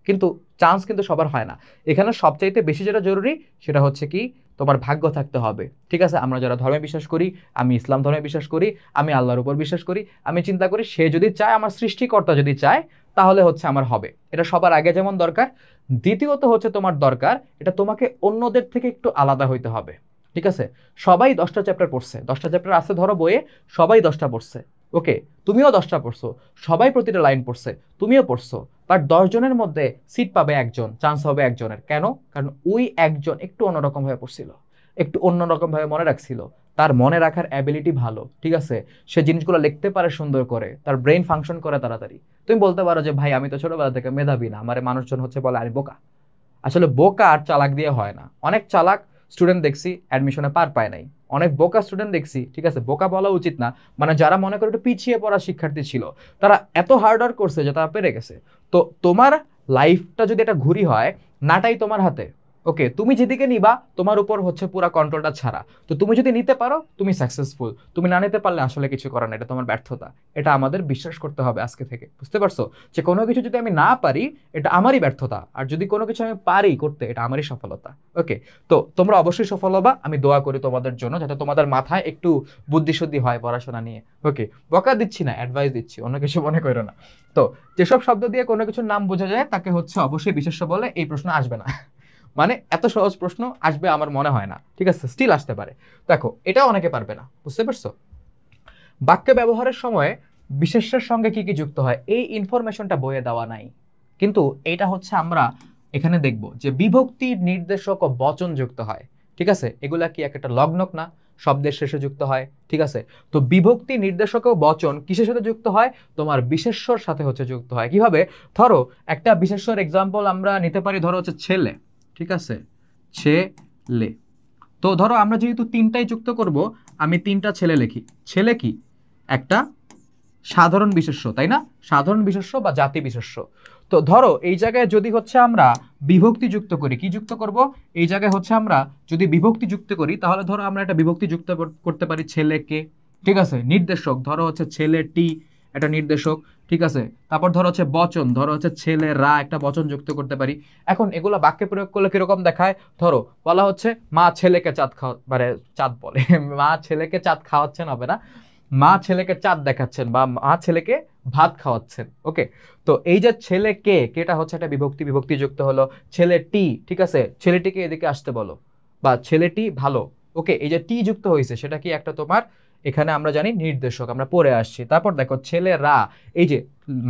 কিন্তু চান্স কিন্তু সবার হয় না। এখানে সবচাইতে বেশি যেটা জরুরি সেটা হচ্ছে কি তোমার ভাগ্য থাকতে হবে, ঠিক আছে। আমরা যারা ধর্মে বিশ্বাস করি, আমি ইসলাম ধর্মে বিশ্বাস করি, আমি আল্লাহর উপর বিশ্বাস করি, আমি চিন্তা করি সে যদি চায়, আমার সৃষ্টিকর্তা যদি চায়, তাহলে হচ্ছে আমার হবে। এটা সবার আগে যেমন দরকার। দ্বিতীয়ত হচ্ছে তোমার দরকার এটা তোমাকে অন্যদের থেকে একটু আলাদা হইতে হবে, ঠিক আছে। সবাই 10টা চ্যাপ্টার পড়ছে, 10টা চ্যাপ্টার আছে ধরো বইয়ে, সবাই 10টা পড়ছে, ওকে। তুমিও 10টা পড়ছো, সবাই প্রতিটা লাইন পড়ছে, তুমিও পড়ছো। বাট 10 জনের মধ্যে সিট পাবে একজন, চান্স হবে একজনের। কেন? কারণ ওই একজন একটু অন্যরকম ভাবে পড়ছিল, একটু অন্যরকম ভাবে মনে রাখছিল, তার মনে রাখার অ্যাবিলিটি ভালো, ঠিক আছে। সে জিনিসগুলো লিখতে পারে সুন্দর করে, তার ব্রেন ফাংশন করে তাড়াতাড়ি। তুমি বলতে পারো যে ভাই আমি তো ছোটবেলা থেকে মেধাবী না, আমার মানুষজন হচ্ছে বলে আমি বোকা। আসলে বোকা আর চালাক দিয়ে হয় না। অনেক চালাক স্টুডেন্ট দেখছি অ্যাডমিশনে পার পায় নাই, অনেক বোকা স্টুডেন্ট দেখছি, ঠিক আছে, বোকা বলা উচিত না, মানে যারা মনে করে একটু পিছিয়ে পড়া শিক্ষার্থী ছিল, তারা এত হার্ড ওয়ার্ক করছে যে তারা পেরে গেছে। তো তোমার লাইফটা যদি এটা ঘুরি হয়, নাটাই তোমার হাতে, ওকে, তুমি যেদিকে নিবা তোমার উপর হচ্ছে পুরো কন্ট্রোলটা ছাড়া। তো তুমি যদি নিতে পারো তুমি সাকসেসফুল, তুমি না নিতে পারলে আসলে কিছু করার না, এটা তোমার ব্যর্থতা। এটা আমাদের বিশ্বাস করতে হবে আজকে থেকে, বুঝতে পারছো? যে কোনো কিছু যদি আমি না পারি এটা আমারই ব্যর্থতা, আর যদি কোনো কিছু আমি পারি করতে এটা আমারই সফলতা। ওকে, তো তোমরা অবশ্যই সফল হবা, আমি দোয়া করি তোমাদের জন্য, যাতে তোমাদের মাথায় একটু বুদ্ধিশুদ্ধি হয় পড়াশোনা নিয়ে। ওকে, বকা দিচ্ছি না, অ্যাডভাইস দিচ্ছি, অন্য কিছু মনে করো না। তো যেসব শব্দ দিয়ে কোনো কিছুর নাম বোঝা যায় তাকে হচ্ছে অবশ্যই বিশেষ্য বলে, এই প্রশ্ন আসবে না। মানে এত সহজ প্রশ্ন আসবে আমার মনে হয় না, ঠিক আছে? স্টিল আসতে পারে। দেখো, এটাও অনেকে পারবে না, বুঝতে পারছো? বাক্য ব্যবহারের সময় বিশেষ্যের সঙ্গে কি কি যুক্ত হয় এই ইনফরমেশনটা বইয়ে দেওয়া নাই, কিন্তু এটা হচ্ছে আমরা এখানে দেখব যে বিভক্তি, নির্দেশক ও বচন যুক্ত হয়। ঠিক আছে, এগুলা কি একটা লগ্নক না, শব্দের শেষে যুক্ত হয়। ঠিক আছে, তো বিভক্তি, নির্দেশক ও বচন কিসের সাথে যুক্ত হয়? তোমার বিশেষ্যর সাথে হচ্ছে যুক্ত হয়। কিভাবে? ধরো একটা বিশেষ্যর এক্সাম্পল আমরা নিতে পারি, ধরো হচ্ছে ছেলে। ঠিক আছে, ছেলে। তো ধরো আমরা যেহেতু তিনটাই যুক্ত করব, আমি তিনটা ছেলে লিখি। ছেলে কি একটা সাধারণ বিশেষ্য, তাই না? সাধারণ বিশেষ্য বা জাতি বিশেষ্য। তো ধরো এই জায়গায় যদি হচ্ছে আমরা বিভক্তি যুক্ত করি, কি যুক্ত করব? এই জায়গায় হচ্ছে আমরা যদি বিভক্তি যুক্ত করি, তাহলে ধরো আমরা একটা বিভক্তি যুক্ত করতে পারি ছেলেকে। ঠিক আছে, নির্দেশক ধরো হচ্ছে ছেলেটি, একটা নির্দেশক। ঠিক আছে, তারপর ধরো হচ্ছে বচন, ধরো হচ্ছে ছেলেরা, একটা বচন যুক্ত করতে পারি। এখন এগুলো বাক্যে প্রয়োগ করলে কিরকম দেখায়? ধরো বলা হচ্ছে মা ছেলেকে চাঁদ খাওয়া, মানে চাঁদ বলে মা ছেলেকে চাঁদ খাওয়াচ্ছেন, হবে না, মা ছেলেকে চাঁদ দেখাচ্ছেন বা মা ছেলেকে ভাত খাওয়াচ্ছেন। ওকে, তো এই যে ছেলেকে, কেটা হচ্ছে একটা বিভক্তি, বিভক্তি যুক্ত হলো। ছেলেটি, ঠিক আছে, ছেলেটিকে এদিকে আসতে বলো, বা ছেলেটি ভালো। ওকে, এই যে টি যুক্ত হয়েছে সেটা কি একটা তোমার, এখানে আমরা জানি নির্দেশক, আমরা পড়ে আসছি। তারপর দেখো ছেলেরা, এই যে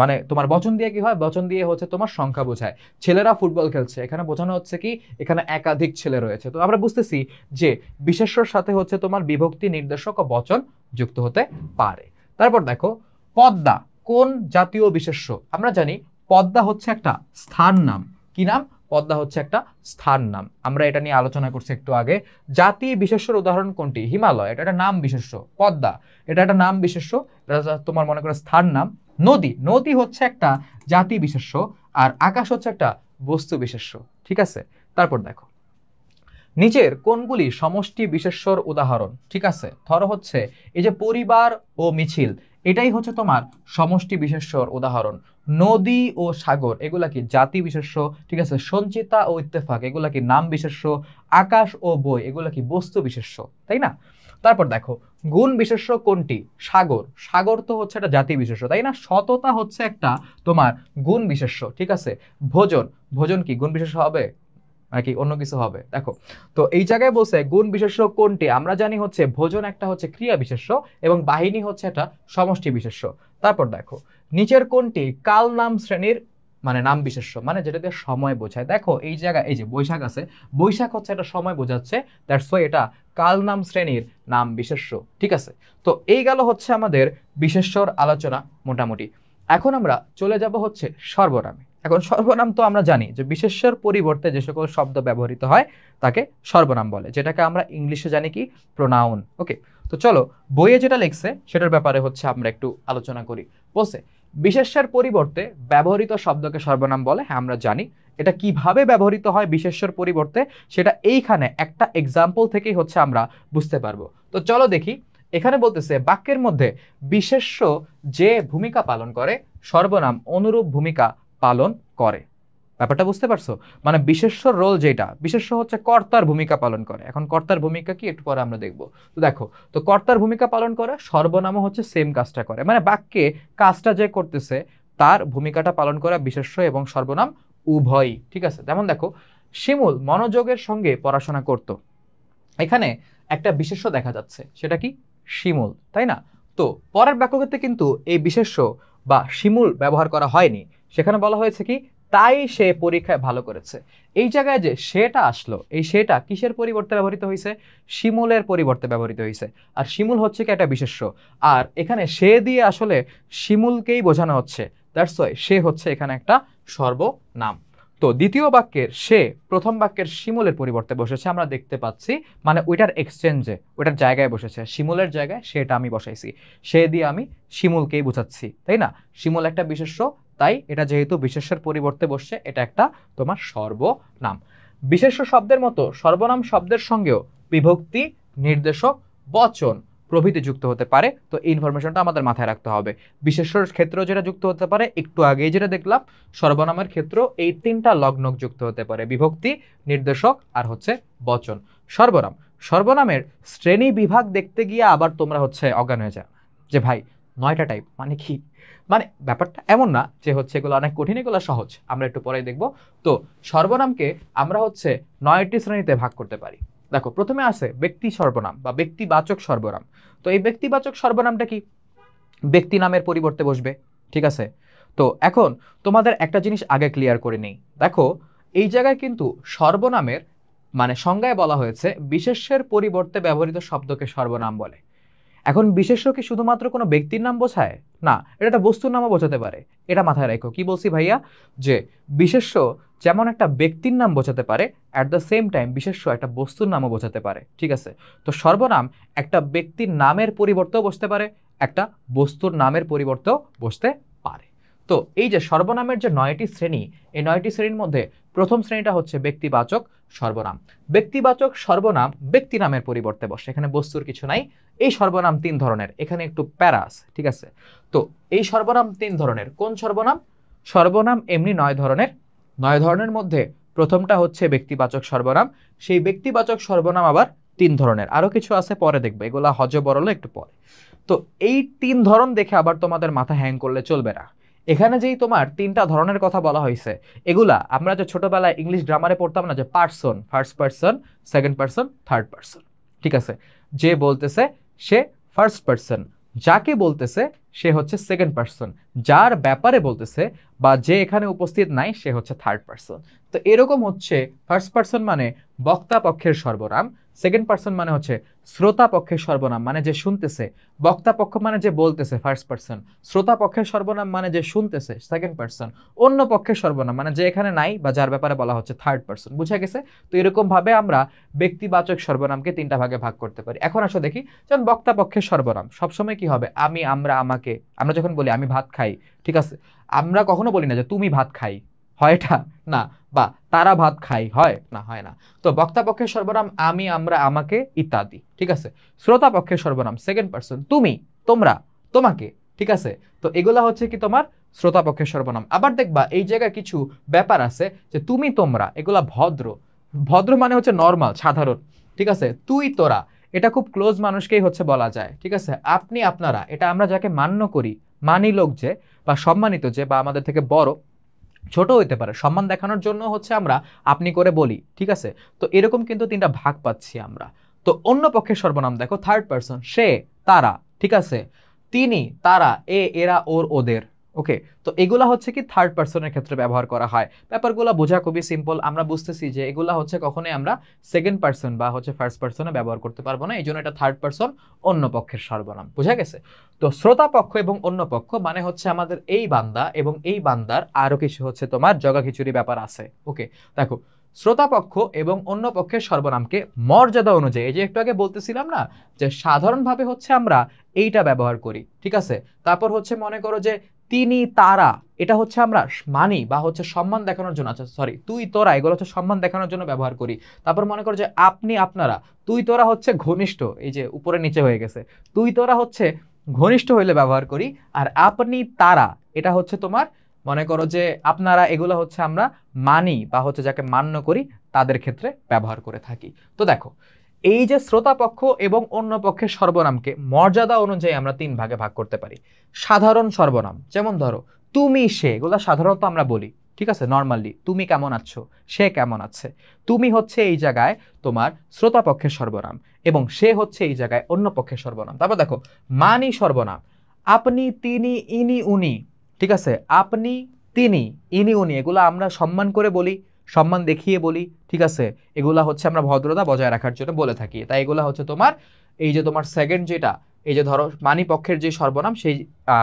মানে তোমার বচন দিয়ে কি হয়? বচন দিয়ে হচ্ছে তোমার সংখ্যা বোঝায়। ছেলেরা ফুটবল খেলছে, এখানে বোঝানো হচ্ছে কি এখানে একাধিক ছেলে রয়েছে। তো আমরা বুঝতেছি যে বিশেষ্যর সাথে হচ্ছে তোমার বিভক্তি, নির্দেশক ও বচন যুক্ত হতে পারে। তারপর দেখো পদ্মা কোন জাতীয় বিশেষ্য? আমরা জানি পদ্মা হচ্ছে একটা স্থান নাম। কি নাম? পদ্মা হচ্ছে একটা স্থান নাম, আমরা এটা নিয়ে আলোচনা করছি একটু আগে। জাতি বিশেষ্যর উদাহরণ কোনটি? হিমালয়, এটা একটা নাম বিশেষ্য। পদ্মা, এটা একটা নাম বিশেষ্য, এটা তোমার মনে করো স্থান নাম। নদী, নদী হচ্ছে একটা জাতি বিশেষ্য, আর আকাশ হচ্ছে একটা বস্তু বিশেষ্য। ঠিক আছে, তারপর দেখো নিচের কোনগুলি সমষ্টি বিশেষ্যর উদাহরণ? ঠিক আছে, ধরো হচ্ছে এই যে পরিবার ও মিছিল, এটাই হচ্ছে তোমার সমষ্টি বিশেষ্যর উদাহরণ। নদী ও সাগর এগুলা কি জাতি বিশেষ্য। ঠিক আছে, সঞ্চিতা ও ইত্তেফাক এগুলা কি নাম বিশেষ্য। আকাশ ও বই এগুলা কি বস্তু বিশেষ্য, তাই না? তারপর দেখো গুণ বিশেষ্য কোনটি? সাগর, সাগর তো হচ্ছে একটা জাতি বিশেষ্য, তাই না? সততা হচ্ছে একটা তোমার গুণ বিশেষ্য। ঠিক আছে, ভোজন, ভোজন কি গুণ বিশেষ্য হবে নাকি অন্য কিছু হবে? দেখো, তো এই জায়গায় বলছে গুণ বিশেষ্য কোনটি? আমরা জানি হচ্ছে ভোজন একটা হচ্ছে ক্রিয়া বিশেষ্য এবং বাহিনী হচ্ছে একটা সমষ্টি বিশেষ্য। তারপর দেখো নিচের কোনটি কাল নাম শ্রেণীর মানে নাম বিশেষ্য, মানে যেটা দিয়ে সময় বোঝায়? দেখো এই জায়গায় এই যে বৈশাখ আছে, বৈশাখ হচ্ছে একটা সময় বোঝাচ্ছে, দ্যাটস ওয়াই এটা কাল নাম শ্রেণীর নাম বিশেষ্য। ঠিক আছে, তো এই গেল হচ্ছে আমাদের বিশেষ্যর আলোচনা মোটামুটি। এখন আমরা চলে যাব হচ্ছে সর্বনামে। এখন সর্বনাম তো আমরা জানি যে বিশেষ্যের পরিবর্তে যে সকল শব্দ ব্যবহৃত হয় তাকে সর্বনাম বলে, যেটাকে আমরা ইংলিশে জানি কি প্রোনাউন। ওকে, তো চলো বইয়ে যেটা লিখছে সেটার ব্যাপারে হচ্ছে আমরা একটু আলোচনা করি। বলছে বিশেষ্যের পরিবর্তে ব্যবহৃত শব্দকে সর্বনাম বলে। হ্যাঁ, আমরা জানি এটা কিভাবে ব্যবহৃত হয় বিশেষ্যের পরিবর্তে, সেটা এইখানে একটা এক্সাম্পল থেকেই হচ্ছে আমরা বুঝতে পারবো। তো চলো দেখি, এখানে বলতেছে বাক্যের মধ্যে বিশেষ্য যে ভূমিকা পালন করে সর্বনাম অনুরূপ ভূমিকা পালন করে। ব্যাপারটা বুঝতে পারছো? মানে বিশেষ্যর রোল যেটা, বিশেষ্য হচ্ছে কর্তার ভূমিকা পালন করে। এখন কর্তার ভূমিকা কি একটু পরে আমরা দেখবো। তো দেখো, তো কর্তার ভূমিকা পালন করে, সর্বনামও হচ্ছে সেম কাজটা করে, মানে বাক্যে কাজটা যে করতেছে তার ভূমিকাটা পালন করা বিশেষ্য এবং সর্বনাম উভয়ই। ঠিক আছে, যেমন দেখো শিমুল মনোযোগের সঙ্গে পড়াশোনা করত, এখানে একটা বিশেষ্য দেখা যাচ্ছে, সেটা কি? শিমুল, তাই না? তো পরের বাক্যক্ষেত্রে কিন্তু এই বিশেষ্য বা শিমুল ব্যবহার করা হয়নি, সেখানে বলা হয়েছে কি তাই সে পরীক্ষায় ভালো করেছে। এই জায়গায় যে সেটা আসলো, এই সেটা কিসের পরিবর্তে ব্যবহৃত হয়েছে? শিমুলের পরিবর্তে ব্যবহৃত হয়েছে। আর শিমুল হচ্ছে কি একটা বিশেষ্য, আর এখানে সে দিয়ে আসলে শিমুলকেই বোঝানো হচ্ছে, দ্যাটস ওয়াই সে হচ্ছে এখানে একটা সর্বনাম। তো দ্বিতীয় বাক্যের সে প্রথম বাক্যের শিমুলের পরিবর্তে বসেছে, আমরা দেখতে পাচ্ছি, মানে ওইটার এক্সচেঞ্জে ওইটার জায়গায় বসেছে, শিমুলের জায়গায় সেটা আমি বসাইছি, সে দিয়ে আমি শিমুলকেই বোঝাচ্ছি, তাই না? শিমুল একটা বিশেষ্য, তাই এটা যেহেতু বিশেষ্যের পরিবর্তে বসছে এটা একটা তোমার সর্বনাম। বিশেষ্য শব্দের মতো সর্বনাম শব্দের সঙ্গেও বিভক্তি, নির্দেশক, বচন প্রভৃতি যুক্ত হতে পারে। তো এই ইনফরমেশনটা আমাদের মাথায় রাখতে হবে। বিশেষ্যর ক্ষেত্রেও যেটা যুক্ত হতে পারে, একটু আগে যেটা দেখলাম, সর্বনামের ক্ষেত্রেও এই তিনটা লগ্নক যুক্ত হতে পারে, বিভক্তি, নির্দেশক আর হচ্ছে বচন। সর্বনাম, সর্বনামের শ্রেণী বিভাগ দেখতে গিয়ে আবার তোমরা হচ্ছে অজ্ঞান হয়ে যাও যে ভাই 9টা টাইপ মানে কি। মানে ব্যাপারটা এমন না যে হচ্ছে এগুলো অনেক কঠিন, এগুলো সহজ, আমরা একটু পরে দেখব। তো সর্বনামকে আমরা হচ্ছে 9টি শ্রেণীতে ভাগ করতে পারি। দেখো, প্রথমে আছে ব্যক্তি সর্বনাম বা ব্যক্তিবাচক সর্বনাম। তো এই ব্যক্তিবাচক সর্বনামটা কি? ব্যক্তি নামের পরিবর্তে বসবে, ঠিক আছে। তো এখন তোমাদের একটা জিনিস আগে ক্লিয়ার করে নেই। দেখো, এই জায়গায় কিন্তু সর্বনামের মানে সংজ্ঞায় বলা হয়েছে বিশেষ্যের পরিবর্তে ব্যবহৃত শব্দকে সর্বনাম বলে। এখন বিশেষ্য কি শুধুমাত্র কোনো ব্যক্তির নাম বোঝায়? না, এটা একটা বস্তুর নামও বোঝাতে পারে। এটা মাথায় রাখো। কি বলছি ভাইয়া? যে বিশেষ্য যেমন একটা ব্যক্তির নাম বোঝাতে পারে, অ্যাট দ্য সেম টাইম বিশেষ্য একটা বস্তুর নামও বোঝাতে পারে, ঠিক আছে। তো সর্বনাম একটা ব্যক্তির নামের পরিবর্তেও বসতে পারে, একটা বস্তুর নামের পরিবর্তেও বসতে পারে। তো এই যে সর্বনামের যে 9টি শ্রেণী, এই 9টি শ্রেণীর মধ্যে প্রথম শ্রেণীটা হচ্ছে ব্যক্তিবাচক সর্বনাম। ব্যক্তিবাচক সর্বনাম ব্যক্তি নামের পরিবর্তে বসে, এখানে বস্তুর কিছু নাই। এই সর্বনাম 3 ধরনের, এখানে একটু প্যারা আছে, ঠিক আছে। তো এই সর্বনাম 3 ধরনের। কোন সর্বনাম? সর্বনাম এমনি 9 ধরনের। 9 ধরনের মধ্যে প্রথমটা হচ্ছে ব্যক্তিবাচক সর্বনাম। সেই ব্যক্তিবাচক সর্বনাম আবার 3 ধরনের, আরো কিছু আছে পরে দেখবে, এগুলা হজ বরল একটু পরে। তো এই 3 ধরন দেখে আবার তোমাদের মাথা হ্যাং করলে চলবে না। এখানে যেই তোমার 3টা ধরনের কথা বলা হয়েছে, এগুলা আমরা যে ছোটবেলায় ইংলিশ গ্রামারে পড়তাম না, যে person, first person, second person, third person, ঠিক আছে। যে বলতেছে সে ফার্স্ট পার্সন, যাকে বলতেছে সে হচ্ছে সেকেন্ড পার্সন, যার ব্যাপারে বলতেছে বা যে এখানে উপস্থিত নাই সে হচ্ছে থার্ড পার্সন। তো এরকম হচ্ছে ফার্স্ট পার্সন মানে বক্তা পক্ষের সর্বনাম, সেকেন্ড পার্সন মানে হচ্ছে শ্রোতা পক্ষের সর্বনাম মানে যে শুনতেছে, বক্তা পক্ষ মানে যে বলতেছে ফার্স্ট পার্সন, শ্রোতা পক্ষের সর্বনাম মানে যে শুনতেছে সেকেন্ড পার্সন, অন্য পক্ষের সর্বনাম মানে যে এখানে নাই বা যার ব্যাপারে বলা হচ্ছে থার্ড পার্সন। বুঝা গেছে? তো এরকম ভাবে আমরা ব্যক্তিবাচক সর্বনামকে 3টা ভাগে ভাগ করতে পারি। এখন আসো দেখি, যেমন বক্তা পক্ষের সর্বনাম সবসময় কি হবে? আমি, আমরা, আমাকে। আমরা যখন বলি আমি ভাত খাই, ঠিক আছে, আমরা কখনো বলি না যে তুমি ভাত খাই, হয় এটা? না। বা তারা ভাত খাই, হয় না? হয় না। তো বক্তা পক্ষের সর্বনাম আমি, আমরা, আমাকে ইত্যাদি, ঠিক আছে। শ্রোতা পক্ষের সর্বনাম সেকেন্ড পার্সন তুমি, তোমরা, তোমাকে, ঠিক আছে। তো এগুলা হচ্ছে কি তোমার শ্রোতা পক্ষের সর্বনাম। আবার দেখবা এই জায়গায় কিছু ব্যাপার আছে যে তুমি, তোমরা, এগুলা ভদ্র। ভদ্র মানে হচ্ছে নর্মাল, সাধারণ, ঠিক আছে। তুই, তোরা, এটা খুব ক্লোজ মানুষকেই হচ্ছে বলা যায়, ঠিক আছে। আপনি, আপনারা, এটা আমরা যাকে মান্য করি, মানি লোক যে বা সম্মানিত যে বা আমাদের থেকে বড় ছোট হইতে পারে, সম্মান দেখানোর জন্য হচ্ছে আমরা আপনি করে বলি, ঠিক আছে। তো এরকম কিন্তু 3টা ভাগ পাচ্ছি আমরা। তো অন্য পক্ষের সর্বনাম দেখো, থার্ড পার্সন, সে, তারা, ঠিক আছে, তিনি, তারা, এরা, ওর, ওদের, ওকে। তো এগুলা হচ্ছে কি থার্ড পার্সনের ক্ষেত্রে ব্যবহার করা হয়। ব্যাপারগুলো বোঝা খুবই সিম্পল, আমরা বুঝতেছি যে এগুলা হচ্ছে কখনোই আমরা সেকেন্ড পার্সন বা হচ্ছে ফার্স্ট পার্সনে ব্যবহার করতে পারবো না, এই জন্য এটা থার্ড পার্সন, অন্য পক্ষের সর্বনাম। বুঝা গেছে? তো শ্রোতা পক্ষ এবং অন্য পক্ষ মানে হচ্ছে আমাদের এই বান্দা এবং এই বান্দার আরো কিছু হচ্ছে তোমার জগা খিচুড়ি ব্যাপার আছে, ওকে। দেখো, শ্রোতা পক্ষ এবং অন্য পক্ষের সর্বনামকে মর্যাদা অনুযায়ী, এই যে একটু আগে বলতেছিলাম না যে সাধারণভাবে হচ্ছে আমরা এইটা ব্যবহার করি, ঠিক আছে। তারপর হচ্ছে মনে করো যে তিনি, তারা, এটা হচ্ছে আমরা মানি বা হচ্ছে সম্মান দেখানোর জন্য, আচ্ছা সরি, তুই, তোরা, এগুলো হচ্ছে সম্মান দেখানোর জন্য ব্যবহার করি। তারপর মনে করো যে আপনি, আপনারা, তুই, তোরা হচ্ছে ঘনিষ্ঠ, এই যে উপরে নিচে হয়ে গেছে, তুই, তোরা হচ্ছে ঘনিষ্ঠ হইলে ব্যবহার করি। আর আপনি, তারা, এটা হচ্ছে তোমার মনে করো যে আপনারা, এগুলো হচ্ছে আমরা মানি বা হচ্ছে যাকে মান্য করি তাদের ক্ষেত্রে ব্যবহার করে থাকি। তো দেখো, এই যে শ্রোতা পক্ষ এবং অন্য পক্ষের সর্বনামকে মর্যাদা অনুযায়ী আমরা 3 ভাগে ভাগ করতে পারি। সাধারণ সর্বনাম, যেমন ধরো তুমি, সে, এগুলো সাধারণত আমরা বলি, ঠিক আছে, নর্মালি তুমি কেমন আছো, সে কেমন আছে। তুমি হচ্ছে এই জায়গায় তোমার শ্রোতা পক্ষের সর্বনাম এবং সে হচ্ছে এই জায়গায় অন্য পক্ষের সর্বনাম। তারপর দেখো মানি সর্বনাম, আপনি, তিনি, ইনি, উনি, ঠিক আছে। আপনি, তিনি, ইনি, উনি, এগুলো আমরা সম্মান করে বলি, সম্মান দেখিয়ে বলি, ঠিক আছে। এগুলা হচ্ছে আমরা ভদ্রতা বজায় রাখার জন্য বলে থাকি। তাই এগুলা হচ্ছে তোমার এই যে তোমার সেকেন্ড যেটা, এই যে ধরো মানি পক্ষের যে সর্বনাম সেই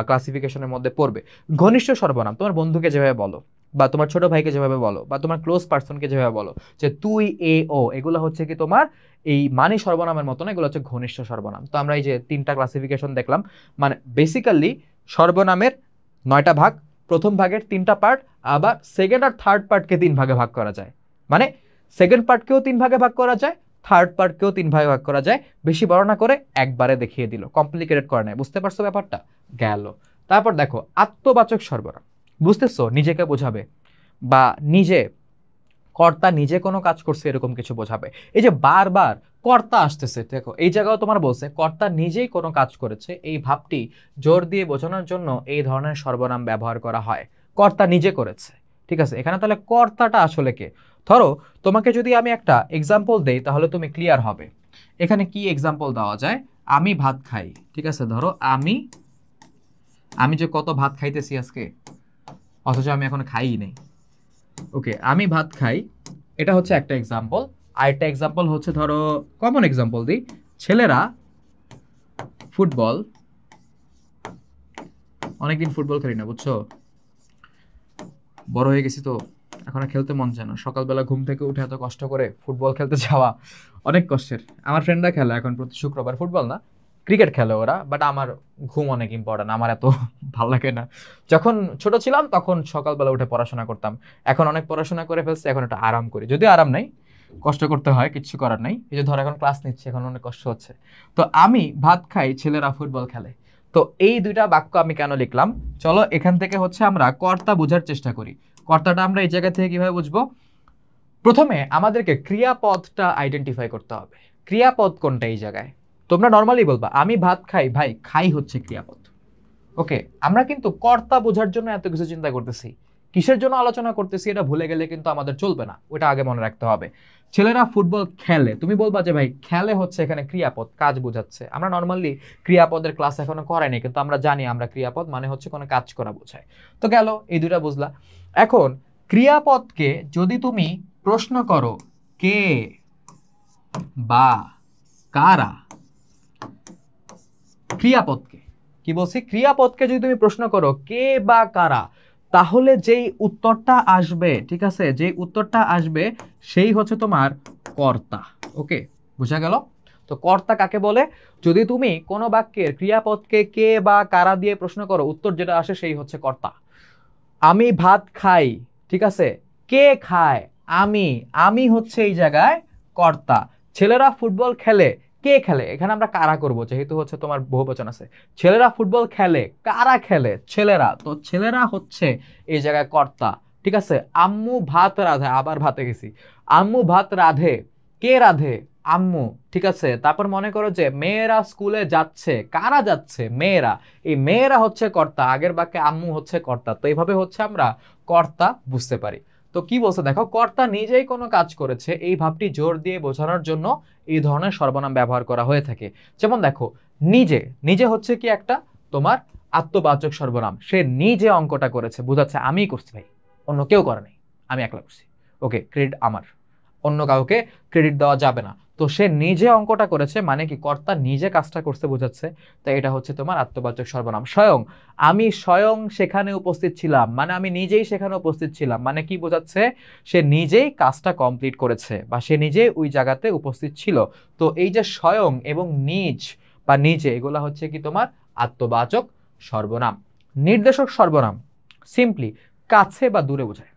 ক্লাসিফিকেশনের মধ্যে পড়বে। ঘনিষ্ঠ সর্বনাম তোমার বন্ধুকে যেভাবে বলো বা তোমার ছোট ভাইকে যেভাবে বলো বা তোমার ক্লোজ পার্সনকে যেভাবে বলো, যে তুই, এ, ও, এগুলো হচ্ছে কি তোমার এই মানি সর্বনামের মতো না, এগুলো হচ্ছে ঘনিষ্ঠ সর্বনাম। তো আমরা এই যে 3টা ক্লাসিফিকেশন দেখলাম, মানে বেসিক্যালি সর্বনামের 9টা ভাগ, প্রথম ভাগের 3টা পার্ট, আবার সেকেন্ড আর থার্ড পার্টকে 3 ভাগে ভাগ করা যায়। মানে সেকেন্ড পার্টকেও 3 ভাগে ভাগ করা যায়, থার্ড পার্টকেও 3 ভাগে ভাগ করা যায়। বেশি বড় না করে একবারে দেখিয়ে দিল, কমপ্লিকেটেড করে নাই। বুঝতে পারছো ব্যাপারটা? গেল। তারপর দেখো আত্মবাচক সর্বনাম। বুঝতেছো? নিজেকে বোঝাবে বা নিজে, কর্তা নিজে কোনো কাজ করছে এরকম কিছু বোঝাবে। এই যে বারবার কর্তা আসতেছে, দেখো এই জায়গাও তোমার বলছে কর্তা নিজেই কোনো কাজ করেছে, এই ভাবটি জোর দিয়ে বোঝানোর জন্য এই ধরনের সর্বনাম ব্যবহার করা হয়। কর্তা নিজে করেছে, ঠিক আছে। এখানে তাহলে কর্তাটা আসলে কে? ধরো তোমাকে যদি আমি একটা এক্সাম্পল দেই তাহলে তুমি ক্লিয়ার হবে। এখানে কি এক্সাম্পল দেওয়া যায়? আমি ভাত খাই, ঠিক আছে। ধরো আমি যে কত ভাত খাইতেছি আজকে, অথচ আমি এখন খাই নেই। ওকে, আমি ভাত খাই, এটা হচ্ছে একটা এক্সাম্পল। আরেকটা এক্সাম্পল হচ্ছে, ধরো কমন এক্সাম্পল দিই, ছেলেরা ফুটবল, অনেকদিন ফুটবল খেলি না বুঝছো, বড় হয়ে গেছি তো এখন আর খেলতে মন চায় না। সকালবেলা ঘুম থেকে উঠে এত কষ্ট করে ফুটবল খেলতে যাওয়া অনেক কষ্টের। আমার ফ্রেন্ডরা খেলে এখন প্রতি শুক্রবার, ফুটবল না ক্রিকেট খেলে ওরা, বাট আমার ঘুম অনেক ইম্পর্টেন্ট, আমার এত ভালো লাগে না। যখন ছোট ছিলাম তখন সকালবেলা উঠে পড়াশোনা করতাম, এখন অনেক পড়াশোনা করে ফেলছি, এখন একটু আরাম করি, যদিও আরাম নাই, কষ্ট করতে হয়, কিচ্ছু করার নাই। এই যে ধর এখন ক্লাস নিচ্ছি, এখন অনেক কষ্ট হচ্ছে। তো আমি ভাত খাই, ছেলেরা ফুটবল খেলে। তো এই দুইটা বাক্য আমি কেন লিখলাম, চলো এখান থেকে হচ্ছে আমরা কর্তা বোঝার চেষ্টা করি। কর্তাটা আমরা এই জায়গা থেকে কিভাবে বুঝবো? প্রথমে আমাদেরকে ক্রিয়াপদটা আইডেন্টিফাই করতে হবে। ক্রিয়াপদ কোনটা এই জায়গায়? তোমরা নর্মালি বলবা আমি ভাত খাই, ভাই খাই হচ্ছে ক্রিয়াপদ। ওকে, আমরা কিন্তু কর্তা বোঝার জন্য এত কিছু চিন্তা করতেছি, কিসের জন্য আলোচনা করতেছি এটা ভুলে গেলে কিন্তু আমাদের চলবে না, ওটা আগে মনে রাখতে হবে। ছেলেরা ফুটবল খেলে, তুমি বলবা যে ভাই খেলে হচ্ছে এখানে ক্রিয়াপদ, কাজ বোঝাচ্ছে। আমরা নর্মালি ক্রিয়াপদের ক্লাস এখনো করাইনি, কিন্তু আমরা জানি আমরা ক্রিয়াপদ মানে হচ্ছে কোনো কাজ করা বোঝায়। তো গেল, এই দুইটা বুঝলা। এখন ক্রিয়াপদকে যদি তুমি প্রশ্ন করো কে বা কারা, ক্রিয়াপদকে কি বলছি, ক্রিয়াপদকে যদি তুমি প্রশ্ন করো কে বা কারা, তাহলে যেই উত্তরটা আসবে, ঠিক আছে, যেই উত্তরটা আসবে সেই হচ্ছে তোমার কর্তা। ওকে, বুঝা গেল? তো কর্তা কাকে বলে? যদি তুমি কোনো বাক্যের ক্রিয়াপদকে কে বা কারা দিয়ে প্রশ্ন করো, উত্তর যেটা আসে সেই হচ্ছে কর্তা। আমি ভাত খাই, ঠিক আছে, কে খায়? আমি, আমি হচ্ছে এই জায়গায় কর্তা। ছেলেরা ফুটবল খেলে, কে খেলে? এখানে আমরা কারা করব, যেহেতু হচ্ছে তোমার বহুবচন আছে। ছেলেরা ফুটবল খেলে, কারা খেলে? ছেলেরা, তো ছেলেরা হচ্ছে এই জায়গায় কর্তা, ঠিক আছে। আম্মু ভাত রাধে, আবার ভাতে গেছি, আম্মু ভাত রাধে, কে রাধে? আম্মু, ঠিক আছে। তারপর মনে করো যে মেয়েরা স্কুলে যাচ্ছে, কারা যাচ্ছে? মেয়েরা, এই মেয়েরা হচ্ছে কর্তা, আগের বাক্যে আম্মু হচ্ছে কর্তা। তো এইভাবে হচ্ছে আমরা কর্তা বুঝতে পারি। তো কি বলছে দেখো, কর্তা নিজেই কোনো কাজ করেছে, এই ভাবটি জোর দিয়ে বোঝানোর জন্য এই ধরনের সর্বনাম ব্যবহার করা হয়ে থাকে। যেমন দেখো নিজে, নিজে হচ্ছে কি একটা তোমার আত্মবাচক সর্বনাম, সে নিজে অঙ্কটা করেছে, বোঝাচ্ছে আমিই করছি ভাই, অন্য কেউ করে নাই, আমি একলা করছি। ওকে, ক্রেডিট আমার, অন্য কাউকে ক্রেডিট দেওয়া যাবে না। তো সে নিজে অঙ্কটা করেছে মানে কি, কর্তা নিজে কাজটা করতে বোঝাচ্ছে। তাই এটা হচ্ছে তোমার আত্মবাচক সর্বনাম। স্বয়ং, আমি স্বয়ং সেখানে উপস্থিত ছিলাম মানে আমি নিজেই সেখানে উপস্থিত ছিলাম, মানে কি বোঝাচ্ছে? সে নিজেই কাজটা কমপ্লিট করেছে বা সে নিজেই ওই জায়গাতে উপস্থিত ছিল। তো এই যে স্বয়ং এবং নিজ বা নিজে, এগুলা হচ্ছে কি তোমার আত্মবাচক সর্বনাম। নির্দেশক সর্বনাম সিম্পলি কাছে বা দূরে বোঝায়,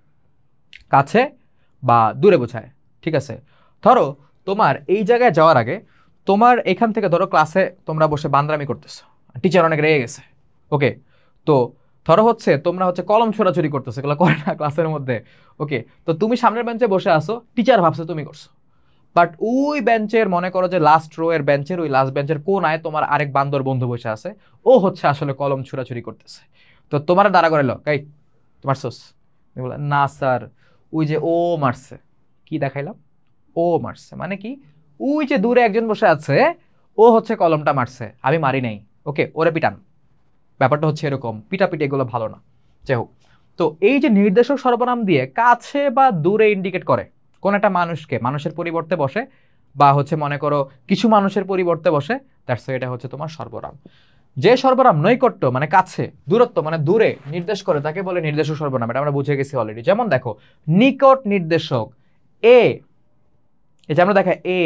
কাছে বা দূরে বোঝায়, ঠিক আছে। ধরো তোমার এই জায়গায় যাওয়ার আগে, তোমার এখান থেকে ধরো ক্লাসে তোমরা বসে বান্দরামি করতেছো, টিচার অনেক রেগে গেছে। ওকে, তো ধরো হচ্ছে তোমরা হচ্ছে কলম ছোড়াছুরি করতেছো, এগুলো করে না ক্লাসের মধ্যে। ওকে, তো তুমি সামনের বেঞ্চে বসে আসো, টিচার ভাবছে তুমি করছো, বাট ওই বেঞ্চের, মনে করো যে লাস্ট রো এর বেঞ্চের, ওই লাস্ট বেঞ্চের কোনায় তোমার আরেক বান্দর বন্ধু বসে আছে, ও হচ্ছে আসলে কলম ছোড়াছুরি করতেছে। তো তোমার দাঁড়া করাইলো, এই তোমার সোস, বলে না স্যার, ওই যে ও মারছে। কি দেখাইলাম? ও মারছে মানে কি, ওই যে দূরে একজন বসে আছে, ও হচ্ছে কলমটা মারছে, আমি মারি নাই। ওকে, ওরে পিটান। ব্যাপারটা হচ্ছে এরকম, পিটাপিটি এগুলো ভালো না। যাই হোক, তো এই যে নির্দেশক সর্বনাম দিয়ে কাছে বা দূরে ইন্ডিকেট করে কোন একটা মানুষকে, মানুষের পরিবর্তে বসে বা হচ্ছে মনে করো কিছু মানুষের পরিবর্তে বসে, দ্যাটস এটা হচ্ছে তোমার সর্বনাম। যে সর্বনাম নৈকট্য মানে কাছে, দূরত্ব মানে দূরে নির্দেশ করে, তাকে বলে নির্দেশক সর্বনাম। এটা আমরা বুঝে গেছি অলরেডি। যেমন দেখো নিকট নির্দেশক এ, এই যে আমরা দেখা এ,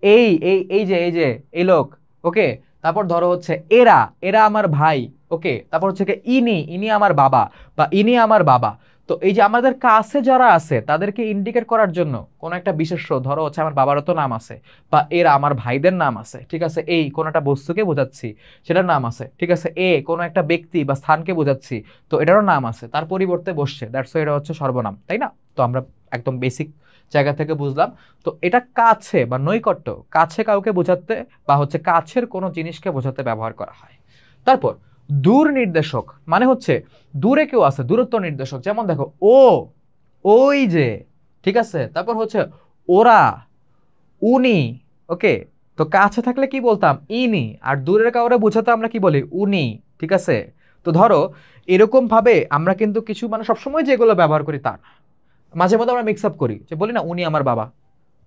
এই এই এই যে এই যে এই লোক। ওকে, তারপর ধরো হচ্ছে এরা, এরা আমার ভাই। ওকে, তারপর হচ্ছে ইনি, ইনি আমার বাবা বা ইনি আমার বাবা। তো এই যে আমাদের কাছে যারা আছে তাদেরকে ইন্ডিকেট করার জন্য কোন একটা বিশেষ্য, ধরো হচ্ছে আমার বাবারও তো নাম আছে, বা এর আমার ভাইদের নাম আছে, ঠিক আছে, এই কোন একটা বস্তুকে বোঝাচ্ছি সেটার নাম আছে, ঠিক আছে, এ কোন একটা ব্যক্তি বা স্থানকে বোঝাচ্ছি তো এটারও নাম আছে, তার পরিবর্তে বসছে, দ্যাটস এটা হচ্ছে সর্বনাম, তাই না? তো আমরা একদম বেসিক জায়গা থেকে বুঝলাম। তো এটা কাছে বা নৈকট্য, কাছে কাউকে বোঝাতে বা হচ্ছে কাছের কোনো জিনিসকে বোঝাতে ব্যবহার করা হয়। তারপর দূর নির্দেশক মানে হচ্ছে দূরে কেউ আছে, দূরত্ব নির্দেশক, যেমন দেখো ও, ওই যে, ঠিক আছে, তারপর হচ্ছে ওরা, উনি, ওকে। তো কাছে থাকলে কি বলতাম ইনি, আর দূরের কাউরে বোঝাতে আমরা কি বলি উনি, ঠিক আছে। তো ধরো এরকম ভাবে আমরা কিন্তু কিছু মানে সবসময় যেগুলো ব্যবহার করি তা না, মাঝে মধ্যে আমরা মিক্স আপ করি, যে বলি না উনি আমার বাবা,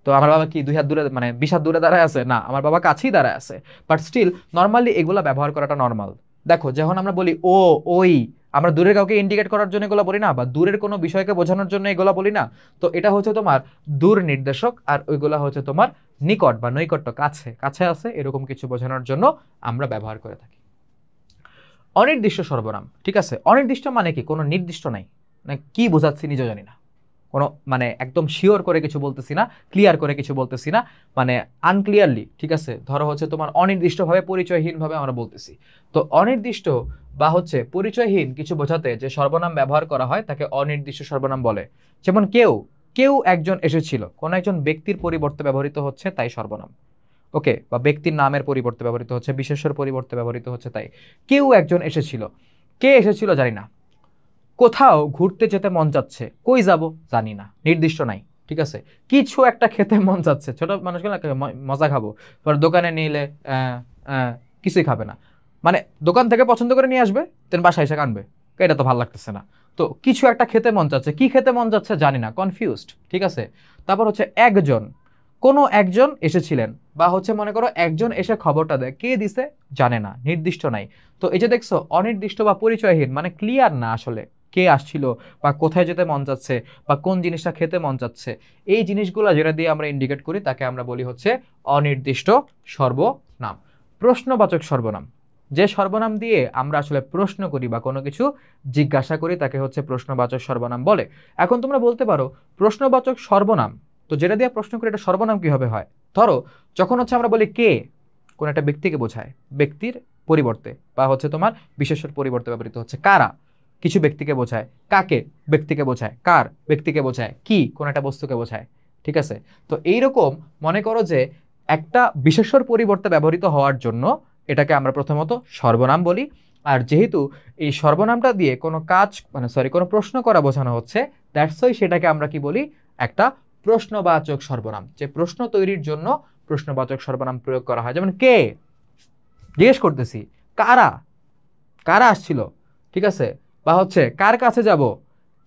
তো আমার বাবা কি 2 হাত দূরে মানে 20 হাত দূরে দাঁড়ায় আছে, না আমার বাবা কাছেই দাঁড়ায় আছে, বাট স্টিল নর্মালি এগুলা ব্যবহার করাটা নর্মাল। দেখো যখন আমরা বলি ও, ওই, আমরা দূরের কাউকে ইন্ডিকেট করার জন্য এগুলো বলি না, বা দূরের কোনো বিষয়কে বোঝানোর জন্য এগুলো বলি না, তো এটা হচ্ছে তোমার দূর নির্দেশক, আর ওইগুলা হচ্ছে তোমার নিকট বা নৈকট্য, কাছে কাছে আছে এরকম কিছু বোঝানোর জন্য আমরা ব্যবহার করে থাকি। অনির্দিষ্ট সর্বনাম, ঠিক আছে, অনির্দিষ্ট মানে কি কোনো নির্দিষ্ট নাই, মানে কি বোঝাচ্ছি নিজেও জানি না, কোনো মানে একদম শিওর করে কিছু বলতেছি না, ক্লিয়ার করে কিছু বলতেছি না, মানে আনক্লিয়ারলি, ঠিক আছে। ধরো হচ্ছে তোমার অনির্দিষ্টভাবে পরিচয়হীনভাবে আমরা বলতেছি, তো অনির্দিষ্ট বা হচ্ছে পরিচয়হীন কিছু বোঝাতে যে সর্বনাম ব্যবহার করা হয় তাকে অনির্দিষ্ট সর্বনাম বলে। যেমন কেউ, কেউ একজন এসেছিল, কোন একজন ব্যক্তির পরিবর্তে ব্যবহৃত হচ্ছে তাই সর্বনাম, ওকে, বা ব্যক্তির নামের পরিবর্তে ব্যবহৃত হচ্ছে, বিশেষ্যের পরিবর্তে ব্যবহৃত হচ্ছে তাই। কেউ একজন এসেছিল, কে এসেছিল জানি না, কোথাও ঘুরতে যেতে মন যাচ্ছে, কই যাব জানি না, নির্দিষ্ট নাই, ঠিক আছে। কিছু একটা খেতে মন যাচ্ছে, ছোট মানুষগুলো মজা খাবো, পর দোকানে নিলে কিছুই খাবে না, মানে দোকান থেকে পছন্দ করে নিয়ে আসবে, তেন বাসায় এসে কানবে, এটা তো ভালো লাগতেছে না। তো কিছু একটা খেতে মন যাচ্ছে, কি খেতে মন যাচ্ছে জানি না, কনফিউজড, ঠিক আছে। তারপর হচ্ছে একজন, কোনো একজন এসেছিলেন, বা হচ্ছে মনে করো একজন এসে খবরটা দেয়, কে দিছে জানে না, নির্দিষ্ট নাই। তো এই যে দেখছো অনির্দিষ্ট বা পরিচয়হীন মানে ক্লিয়ার না আসলে কে আসছিল, বা কোথায় যেতে মন যাচ্ছে, বা কোন জিনিসটা খেতে মন যাচ্ছে, এই জিনিসগুলো যেটা দিয়ে আমরা ইন্ডিকেট করি তাকে আমরা বলি হচ্ছে অনির্দিষ্ট সর্বনাম। প্রশ্নবাচক সর্বনাম, যে সর্বনাম দিয়ে আমরা আসলে প্রশ্ন করি বা কোনো কিছু জিজ্ঞাসা করি তাকে হচ্ছে প্রশ্নবাচক সর্বনাম বলে। এখন তোমরা বলতে পারো প্রশ্নবাচক সর্বনাম, তো যেটা দিয়ে প্রশ্ন করি এটা সর্বনাম কিভাবে হয়? ধরো যখন হচ্ছে আমরা বলি কে, কোন একটা ব্যক্তিকে বোঝায়, ব্যক্তির পরিবর্তে বা হচ্ছে তোমার বিশেষ্যের পরিবর্তে ব্যবহৃত হচ্ছে। কারা, কিছু ব্যক্তিকে বোঝায়। কাকে, ব্যক্তিকে বোঝায়। কার, ব্যক্তিকে বোঝায়। কি, কোন একটা বস্তুকে বোঝায়, ঠিক আছে। তো এইরকম মনে করো যে একটা বিশেষ্যর পরিবর্তে ব্যবহৃত হওয়ার জন্য এটাকে আমরা প্রথমত সর্বনাম বলি, আর যেহেতু এই সর্বনামটা দিয়ে কোনো কাজ মানে সরি কোনো প্রশ্ন করা বোঝানো হচ্ছে, দ্যাটস ওয়াই সেটাকে আমরা কি বলি, একটা প্রশ্নবাচক সর্বনাম, যে প্রশ্ন তৈরির জন্য প্রশ্নবাচক সর্বনাম প্রয়োগ করা হয়। যেমন কে, জিজ্ঞেস করতেছি, কারা, কারা আসছিল, ঠিক আছে, বা হচ্ছে কার কাছে যাব,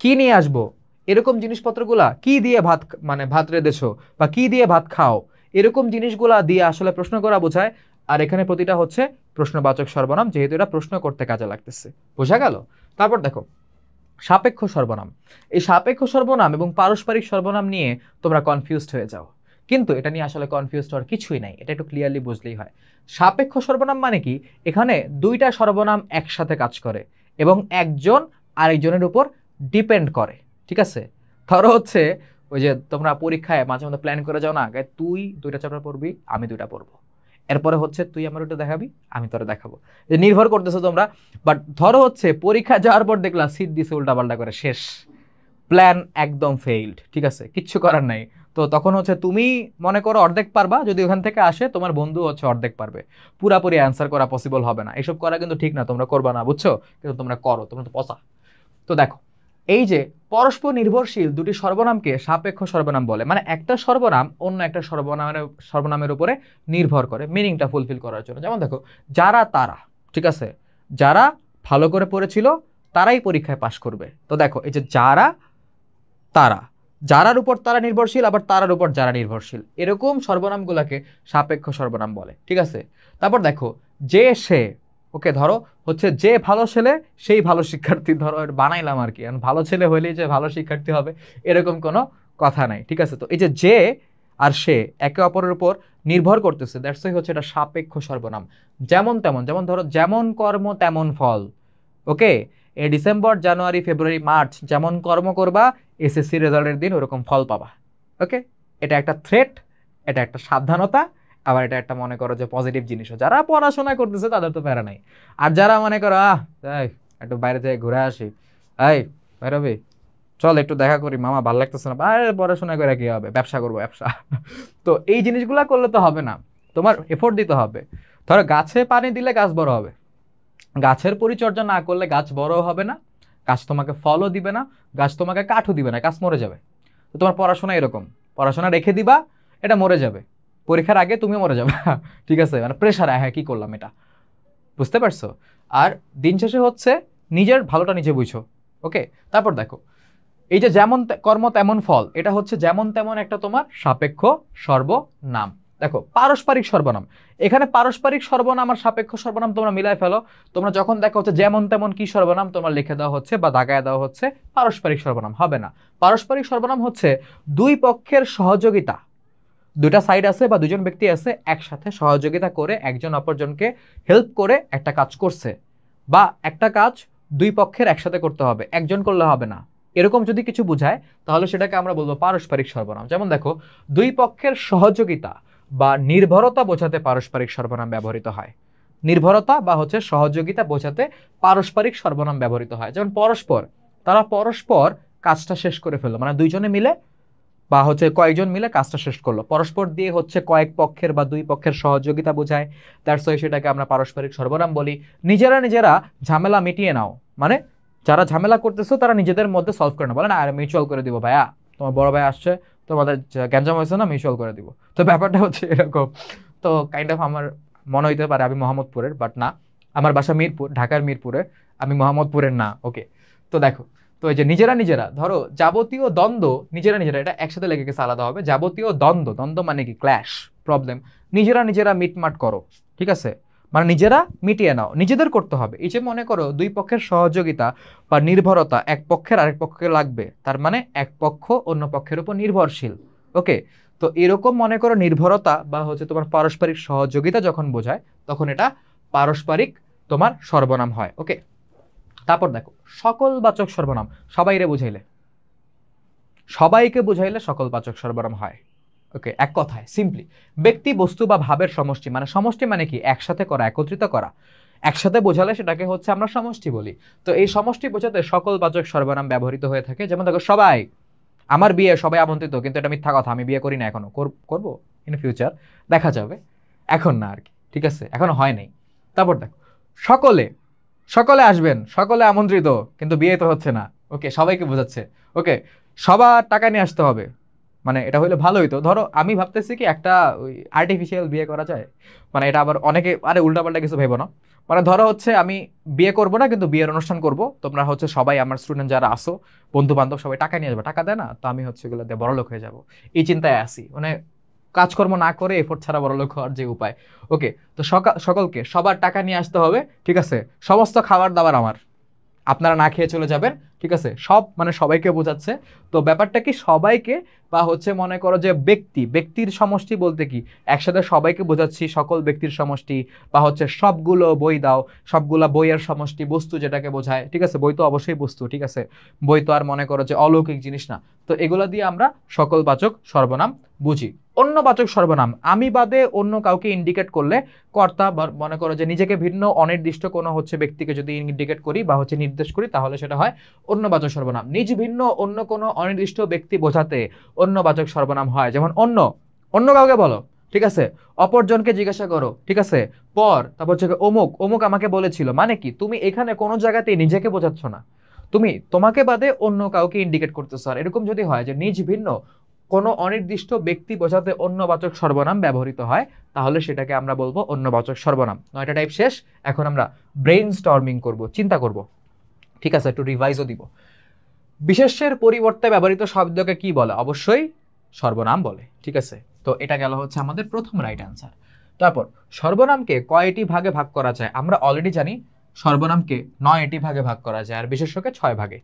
কি নিয়ে আসবো, এরকম জিনিসপত্রগুলা, কি দিয়ে ভাত মানে ভাত রেঁধেছো, বা কি দিয়ে ভাত খাও, এরকম জিনিসগুলা দিয়ে আসলে প্রশ্ন করা বোঝায়। আর এখানে প্রতিটা হচ্ছে প্রশ্নবাচক সর্বনাম, যেহেতু এটা প্রশ্ন করতে কাজে লাগতেছে। বোঝা গেল? তারপর দেখো সাপেক্ষ সর্বনাম। এই সাপেক্ষ সর্বনাম এবং পারস্পরিক সর্বনাম নিয়ে তোমরা কনফিউজড হয়ে যাও, কিন্তু এটা নিয়ে আসলে কনফিউজড হওয়ার কিছুই নাই, এটা একটু ক্লিয়ারলি বুঝলেই হয়। সাপেক্ষ সর্বনাম মানে কি, এখানে দুইটা সর্বনাম একসাথে কাজ করে এবং একজন আরেকজনের উপর ডিপেন্ড করে, ঠিক আছে। ধরো হচ্ছে ওই যে তোমরা পরীক্ষায় মাঝে মধ্যে প্ল্যান করে যাও না, তুই 2টা চ্যাপ্টার পড়বি, আমি 2টা পড়বো, এরপরে হচ্ছে তুই আমার ওটা দেখাবি, আমি তোরা দেখাবো, যে নির্ভর করতেছো তোমরা। বাট ধরো হচ্ছে পরীক্ষা যাওয়ার পর দেখলা সিট দিছে উল্টাপাল্টা করে, শেষ, প্ল্যান একদম ফেইলড, ঠিক আছে, কিচ্ছু করার নাই। তো তখন হচ্ছে তুমি মনে করো অর্ধেক পারবা, যদি ওখান থেকে আসে তোমার বন্ধু হচ্ছে অর্ধেক পারবে, পুরাপুরি অ্যান্সার করা পসিবল হবে না। এসব করা কিন্তু ঠিক না, তোমরা করবা না, বুঝছো, কিন্তু তোমরা করো, তোমরা তো পচা। তো দেখো এই যে পরস্পর নির্ভরশীল দুটি সর্বনামকে সাপেক্ষ সর্বনাম বলে, মানে একটা সর্বনাম অন্য একটা সর্বনামের উপরে নির্ভর করে মিনিংটা ফুলফিল করার জন্য। যেমন দেখো যারা তারা, ঠিক আছে, যারা ভালো করে পড়েছিল তারাই পরীক্ষায় পাশ করবে। তো দেখো এই যে যারা তারা, যারার উপর তারা নির্ভরশীল, আবার তারার উপর যারা নির্ভরশীল, এরকম সর্বনামগুলোকে সাপেক্ষ সর্বনাম বলে, ঠিক আছে। তারপর দেখো যে সে, ওকে, ধরো হচ্ছে যে ভালো ছেলে সেই ভালো শিক্ষার্থী, ধরো বানাইলাম আর কি, ভালো ছেলে হইলেই যে ভালো শিক্ষার্থী হবে এরকম কোনো কথা নাই, ঠিক আছে। তো এই যে আর সে একে অপরের উপর নির্ভর করতেছে, দ্যাটস ওয়াই হচ্ছে এটা সাপেক্ষ সর্বনাম। যেমন তেমন, যেমন ধরো যেমন কর্ম তেমন ফল, ওকে, এই ডিসেম্বর, জানুয়ারি, ফেব্রুয়ারি, মার্চ যেমন কর্ম করবা এসএসসি রেজাল্টের দিন ওরকম ফল পাবা। ওকে, এটা একটা থ্রেট, এটা একটা সাবধানতা, আবার এটা একটা মনে করো যে পজিটিভ জিনিসও। যারা পড়াশোনা করতেছে তাদের তো প্যারা নাই, আর যারা মনে করো তাই একটু বাইরে থেকে ঘুরে আসি, এই বাইরবি, চল একটু দেখা করি মামা, ভালো লাগতেছে না, আরে পড়াশোনা করে কি হবে, ব্যবসা করবো ব্যবসা। তো এই জিনিসগুলা করলে তো হবে না, তোমার এফোর্ট দিতে হবে। ধরো গাছে পানি দিলে গাছ বড় হবে, গাছের পরিচর্যা না করলে গাছ বড় হবে না, গাছ তোমাকে ফলও দিবে না, গাছ তোমাকে কাঠও দিবে না, গাছ মরে যাবে। তো তোমার পড়াশোনা এরকম, পড়াশোনা রেখে দিবা, এটা মরে যাবে, পরীক্ষার আগে তুমি মরে যাবে। ঠিক আছে, মানে প্রেশার, হ্যাঁ কি করলাম এটা, বুঝতে পারছো? আর দিন শেষে হচ্ছে নিজের ভালোটা নিজে বুঝো। ওকে, তারপর দেখো এই যে যেমন কর্ম তেমন ফল, এটা হচ্ছে যেমন তেমন একটা তোমার সাপেক্ষ সর্বনাম। দেখো পারস্পরিক সর্বনাম, এখানে পারস্পরিক সর্বনাম আর সাপেক্ষ সর্বনাম তোমরা মিলাই ফেলো। তোমরা যখন দেখো হচ্ছে যেমন তেমন কি সর্বনাম, তোমরা লিখে দেওয়া হচ্ছে বা দাগায় দেওয়া হচ্ছে পারস্পরিক সর্বনাম, হবে না। পারস্পরিক সর্বনাম হচ্ছে দুই পক্ষের সহযোগিতা, দুইটা সাইড আছে বা দুজন ব্যক্তি আছে একসাথে সহযোগিতা করে একজন অপরজনকে হেল্প করে একটা কাজ করছে, বা একটা কাজ দুই পক্ষের একসাথে করতে হবে, একজন করলে হবে না, এরকম যদি কিছু বোঝায় তাহলে সেটাকে আমরা বলবো পারস্পরিক সর্বনাম। যেমন দেখো দুই পক্ষের সহযোগিতা বা নির্ভরতা বোঝাতে পারস্পরিক সর্বনাম ব্যবহৃত হয়, নির্ভরতা বা হচ্ছে সহযোগিতা বোঝাতে পারস্পরিক সর্বনাম ব্যবহৃত হয়। যেমন পরস্পর, তারা পরস্পর কাজটা শেষ করে ফেললো, মানে দুইজনে মিলে বা হচ্ছে কয়েকজন মিলে কাজটা শেষ করলো, পরস্পর দিয়ে হচ্ছে কয়েক পক্ষের বা দুই পক্ষের সহযোগিতা বোঝায়, দ্যাটস ওয়াই সেটাকে আমরা পারস্পরিক সর্বনাম বলি। নিজেরা নিজেরা ঝামেলা মিটিয়ে নাও, মানে যারা ঝামেলা করতেছো তারা নিজেদের মধ্যে সলভ করে না, বলে না আর মিউচুয়াল করে দিব ভাইয়া, তোমার বড় ভাই আসছে, তোমাদের গ্যাঞ্জাম হয়েছে না, মিউচুয়াল করে দিব। তো ব্যাপারটা হচ্ছে এরকম। তো কাইন্ড অফ আমার মনে হইতে পারে আমি মোহাম্মদপুরের, বাট না, আমার বাসা মিরপুর, ঢাকার মিরপুরে, আমি মোহাম্মদপুরের না। ওকে, তো দেখো, তো এই যে নিজেরা নিজেরা, ধরো যাবতীয় দ্বন্দ্ব, নিজেরা নিজেরা, এটা একসাথে লেগে গেছে আলাদা হবে, যাবতীয় দ্বন্দ্ব, দ্বন্দ্ব মানে কি ক্ল্যাশ, প্রবলেম, নিজেরা নিজেরা মিটমাট করো, ঠিক আছে, মানে নিজেরা মিটিয়ে নাও, নিজেদের করতে হবে। এই যে মনে করো দুই পক্ষের সহযোগিতা বা নির্ভরতা, এক পক্ষের আরেক পক্ষকে লাগবে, তার মানে এক পক্ষ অন্য পক্ষের উপর নির্ভরশীল। ওকে, তো এরকম মনে করো নির্ভরতা বা হচ্ছে তোমার পারস্পরিক সহযোগিতা যখন বোঝায় তখন এটা পারস্পরিক তোমার সর্বনাম হয়। ওকে, তারপর দেখো সকল বাচক সর্বনাম, সবাইরে বুঝাইলে, সবাইকে বুঝাইলে সকল বাচক সর্বনাম হয়। ওকে, এক কথায় সিম্পলি ব্যক্তি বস্তু বা ভাবের সমষ্টি, মানে সমষ্টি মানে কি একসাথে করা, একত্রিত করা, একসাথে বোঝালে সেটাকে হচ্ছে আমরা সমষ্টি বলি। তো এই সমষ্টি বোঝাতে সকল বাচক সর্বনাম ব্যবহৃত হয়ে থাকে। যেমন দেখো সবাই, আমার বিয়ে, সবাই আমন্ত্রিত, কিন্তু এটা মিথ্যা কথা, আমি বিয়ে করি না এখনো, করবো ইন ফিউচার, দেখা যাবে, এখন না আর কি, ঠিক আছে, এখনো হয় নাই। তারপর দেখো সকলে, সকলে আসবেন, সকলে আমন্ত্রিত, কিন্তু বিয়ে তো হচ্ছে না। ওকে, সবাইকে বোঝাচ্ছে। ওকে, সবার টাকা নিয়ে আসতে হবে, মানে এটা হইলে ভালো হইতো। ধরো আমি ভাবতেছি কি একটা ওই আর্টিফিশিয়াল বিয়ে করা যায়, মানে এটা আবার অনেকে আরে উল্টাপাল্টা কিছু ভেবো না, মানে ধরো হচ্ছে আমি বিয়ে করব না কিন্তু বিয়ের অনুষ্ঠান করব, তোমরা হচ্ছে সবাই আমার স্টুডেন্ট যারা আসো, বন্ধু বান্ধব সবাই টাকা নিয়ে আসবে, টাকা দেয় না তো আমি হচ্ছে এগুলো দিয়ে বড়লোক হয়ে যাব, এই চিন্তায় আসি, মানে কাজকর্ম না করে এফোর্ট ছাড়া বড়লোক হওয়ার যে উপায়। ওকে, তো সকলকে সবার টাকা নিয়ে আসতে হবে, ঠিক আছে, সমস্ত খাবার দাবার আমার, আপনারা না খেয়ে চলে যাবেন, ঠিক আছে, সব মানে সবাইকে বোঝাচ্ছে। তো ব্যাপারটা কি সবাইকে বা হচ্ছে মনে করো যে ব্যক্তির সমষ্টি বলতে কি একসাথে সবাইকে বোঝাচ্ছি, সকল ব্যক্তির সমষ্টি, বা হচ্ছে সবগুলো বই দাও, সবগুলা বইয়ের সমষ্টি, বস্তু যেটাকে বোঝায়, ঠিক আছে, বই তো অবশ্যই বস্তু, ঠিক আছে, বই তো আর মনে করো যে অলৌকিক জিনিস না। তো এগুলা দিয়ে আমরা সকল বাচক সর্বনাম বুঝি। অন্য বাচক সর্বনাম, আমি বাদে অন্য কাউকে ইন্ডিকেট করলে, কর্তা বা মনে করো যে নিজেকে ভিন্ন অনির্দিষ্ট কোনো হচ্ছে ব্যক্তিকে যদি ইন্ডিকেট করি বা হচ্ছে নির্দেশ করি তাহলে সেটা হয় অন্য বাচক সর্বনাম। নিজ ভিন্ন অন্য কোনো অনির্দিষ্ট ব্যক্তি বোঝাতে অন্য বাচক সর্বনাম হয়। যেমন অন্য, অন্য কাউকে বলো, ঠিক আছে, অপরজনকে জিজ্ঞাসা করো, ঠিক আছে, পর, তারপর হচ্ছে অমুক, অমুক আমাকে বলেছিল, মানে কি তুমি এখানে কোনো জায়গাতেই নিজেকে বোঝাচ্ছ না, তুমি তোমাকে বাদে অন্য কাউকে ইন্ডিকেট করতেছো। আর এরকম যদি হয় যে নিজ ভিন্ন কোনো অনির্দিষ্ট ব্যক্তি বোঝাতে অন্যবাচক সর্বনাম ব্যবহৃত হয় তাহলে সেটাকে আমরা বলবো অন্যবাচক সর্বনাম। 9টা টাইপ শেষ, এখন আমরা ব্রেইন স্টর্মিং করব, চিন্তা করব, ঠিক আছে, একটু রিভাইজও দিব। বিশেষ্যের পরিবর্তে ব্যবহৃত শব্দকে কি বলে? অবশ্যই সর্বনাম বলে, ঠিক আছে। তো এটা গেল হচ্ছে আমাদের প্রথম রাইট অ্যান্সার। তারপর সর্বনামকে কয়টি ভাগে ভাগ করা যায়? আমরা অলরেডি জানি সর্বনামকে 9টি ভাগে ভাগ করা যায় আর বিশেষ্যকে 6 ভাগে।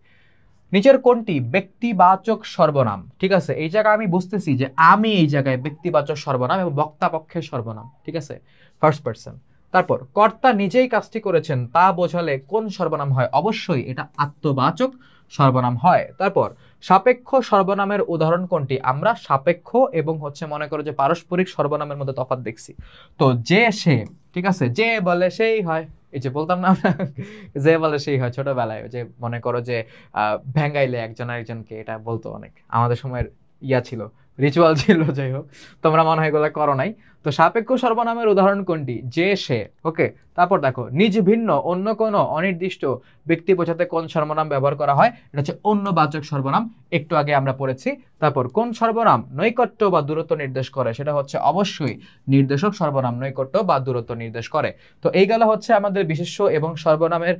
নিচের কোনটি ব্যক্তিবাচক সর্বনাম? ঠিক আছে, এই জায়গায় আমি বুঝতেছি যে আমি এই জায়গায় ব্যক্তিবাচক সর্বনাম এবং বক্তা পক্ষের সর্বনাম, ঠিক আছে, ফার্স্ট পারসন। তারপর কর্তা নিজেই কাজটি করেছেন তা বোঝালে কোন সর্বনাম হয়? অবশ্যই এটা আত্মবাচক সর্বনাম হয়। তারপর সাপেক্ষ সর্বনামের উদাহরণ কোনটি? আমরা সাপেক্ষ এবং মনে করো যে পারস্পরিক সর্বনামের মধ্যে তফাৎ দেখছি। তো যে সে, ঠিক আছে, যে বলে সেই হয়, এই যে বলতাম না আমরা যে বলে সেই হয় ছোটবেলায়, যে মনে করো যে ভ্যাঙ্গাইলে একজন আরেকজনকে, এটা বলতো অনেক, আমাদের সময়ের ছিল, রিচুয়াল ছিল। যাই হোক, তোমরা মনে হয় এগুলো করো নাই। তো সাপেক্ষ সর্বনামের উদাহরণ কোনটি? যে সে। ওকে, তারপর দেখো নিজ ভিন্ন অন্য কোনো অনির্দিষ্ট ব্যক্তি বোঝাতে কোন সর্বনাম ব্যবহার করা হয়? এটা হচ্ছে অন্যবাচক সর্বনাম, একটু আগে আমরা পড়েছি। তারপর কোন সর্বনাম নৈকট্য বা দূরত্ব নির্দেশ করে? সেটা হচ্ছে অবশ্যই নির্দেশক সর্বনাম নৈকট্য বা দূরত্ব নির্দেশ করে। তো এইগুলো হচ্ছে আমাদের বিশেষ্য এবং সর্বনামের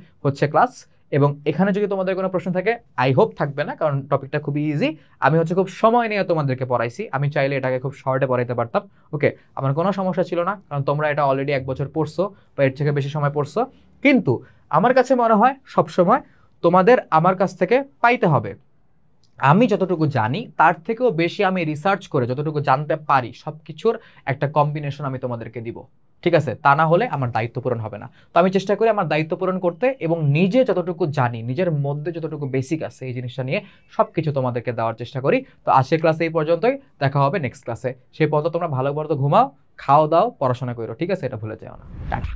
ক্লাস। এবং এখানে যদি তোমাদের কোনো প্রশ্ন থাকে, আই হোপ থাকবে না, কারণ টপিকটা খুবই ইজি। আমি খুব সময় নিয়ে তোমাদেরকে পড়াইছি, আমি চাইলে এটাকে খুব শর্টে পড়াইতে পারতাম। ওকে, আমার কোনো সমস্যা ছিল না, কারণ তোমরা এটা অলরেডি 1 বছর পড়ছো বা এর থেকে বেশি সময় পড়ছো। কিন্তু আমার কাছে মনে হয় সবসময় তোমাদের আমার কাছ থেকে পাইতে হবে আমি যতটুকু জানি তার থেকেও বেশি আমি রিসার্চ করে যতটুকু জানতে পারি সবকিছুর একটা কম্বিনেশন আমি তোমাদেরকে দিব। ঠিক আছে? তা না হলে আমার দায়িত্ব পূরণ হবে না। তো আমি চেষ্টা করি আমার দায়িত্ব পূরণ করতে, এবং নিজে যতটুকু জানি, নিজের মধ্যে যতটুকু বেসিক আছে এই জিনিসটা নিয়ে সবকিছু তোমাদেরকে দেওয়ার চেষ্টা করি। তো আজকের ক্লাসে এই পর্যন্তই, দেখা হবে নেক্সট ক্লাসে। সেই পর্যন্ত তোমরা ভালো মতো ঘুমাও, খাও দাও, পড়াশোনা করো। ঠিক আছে? এটা ভুলে যেও না। টাটা।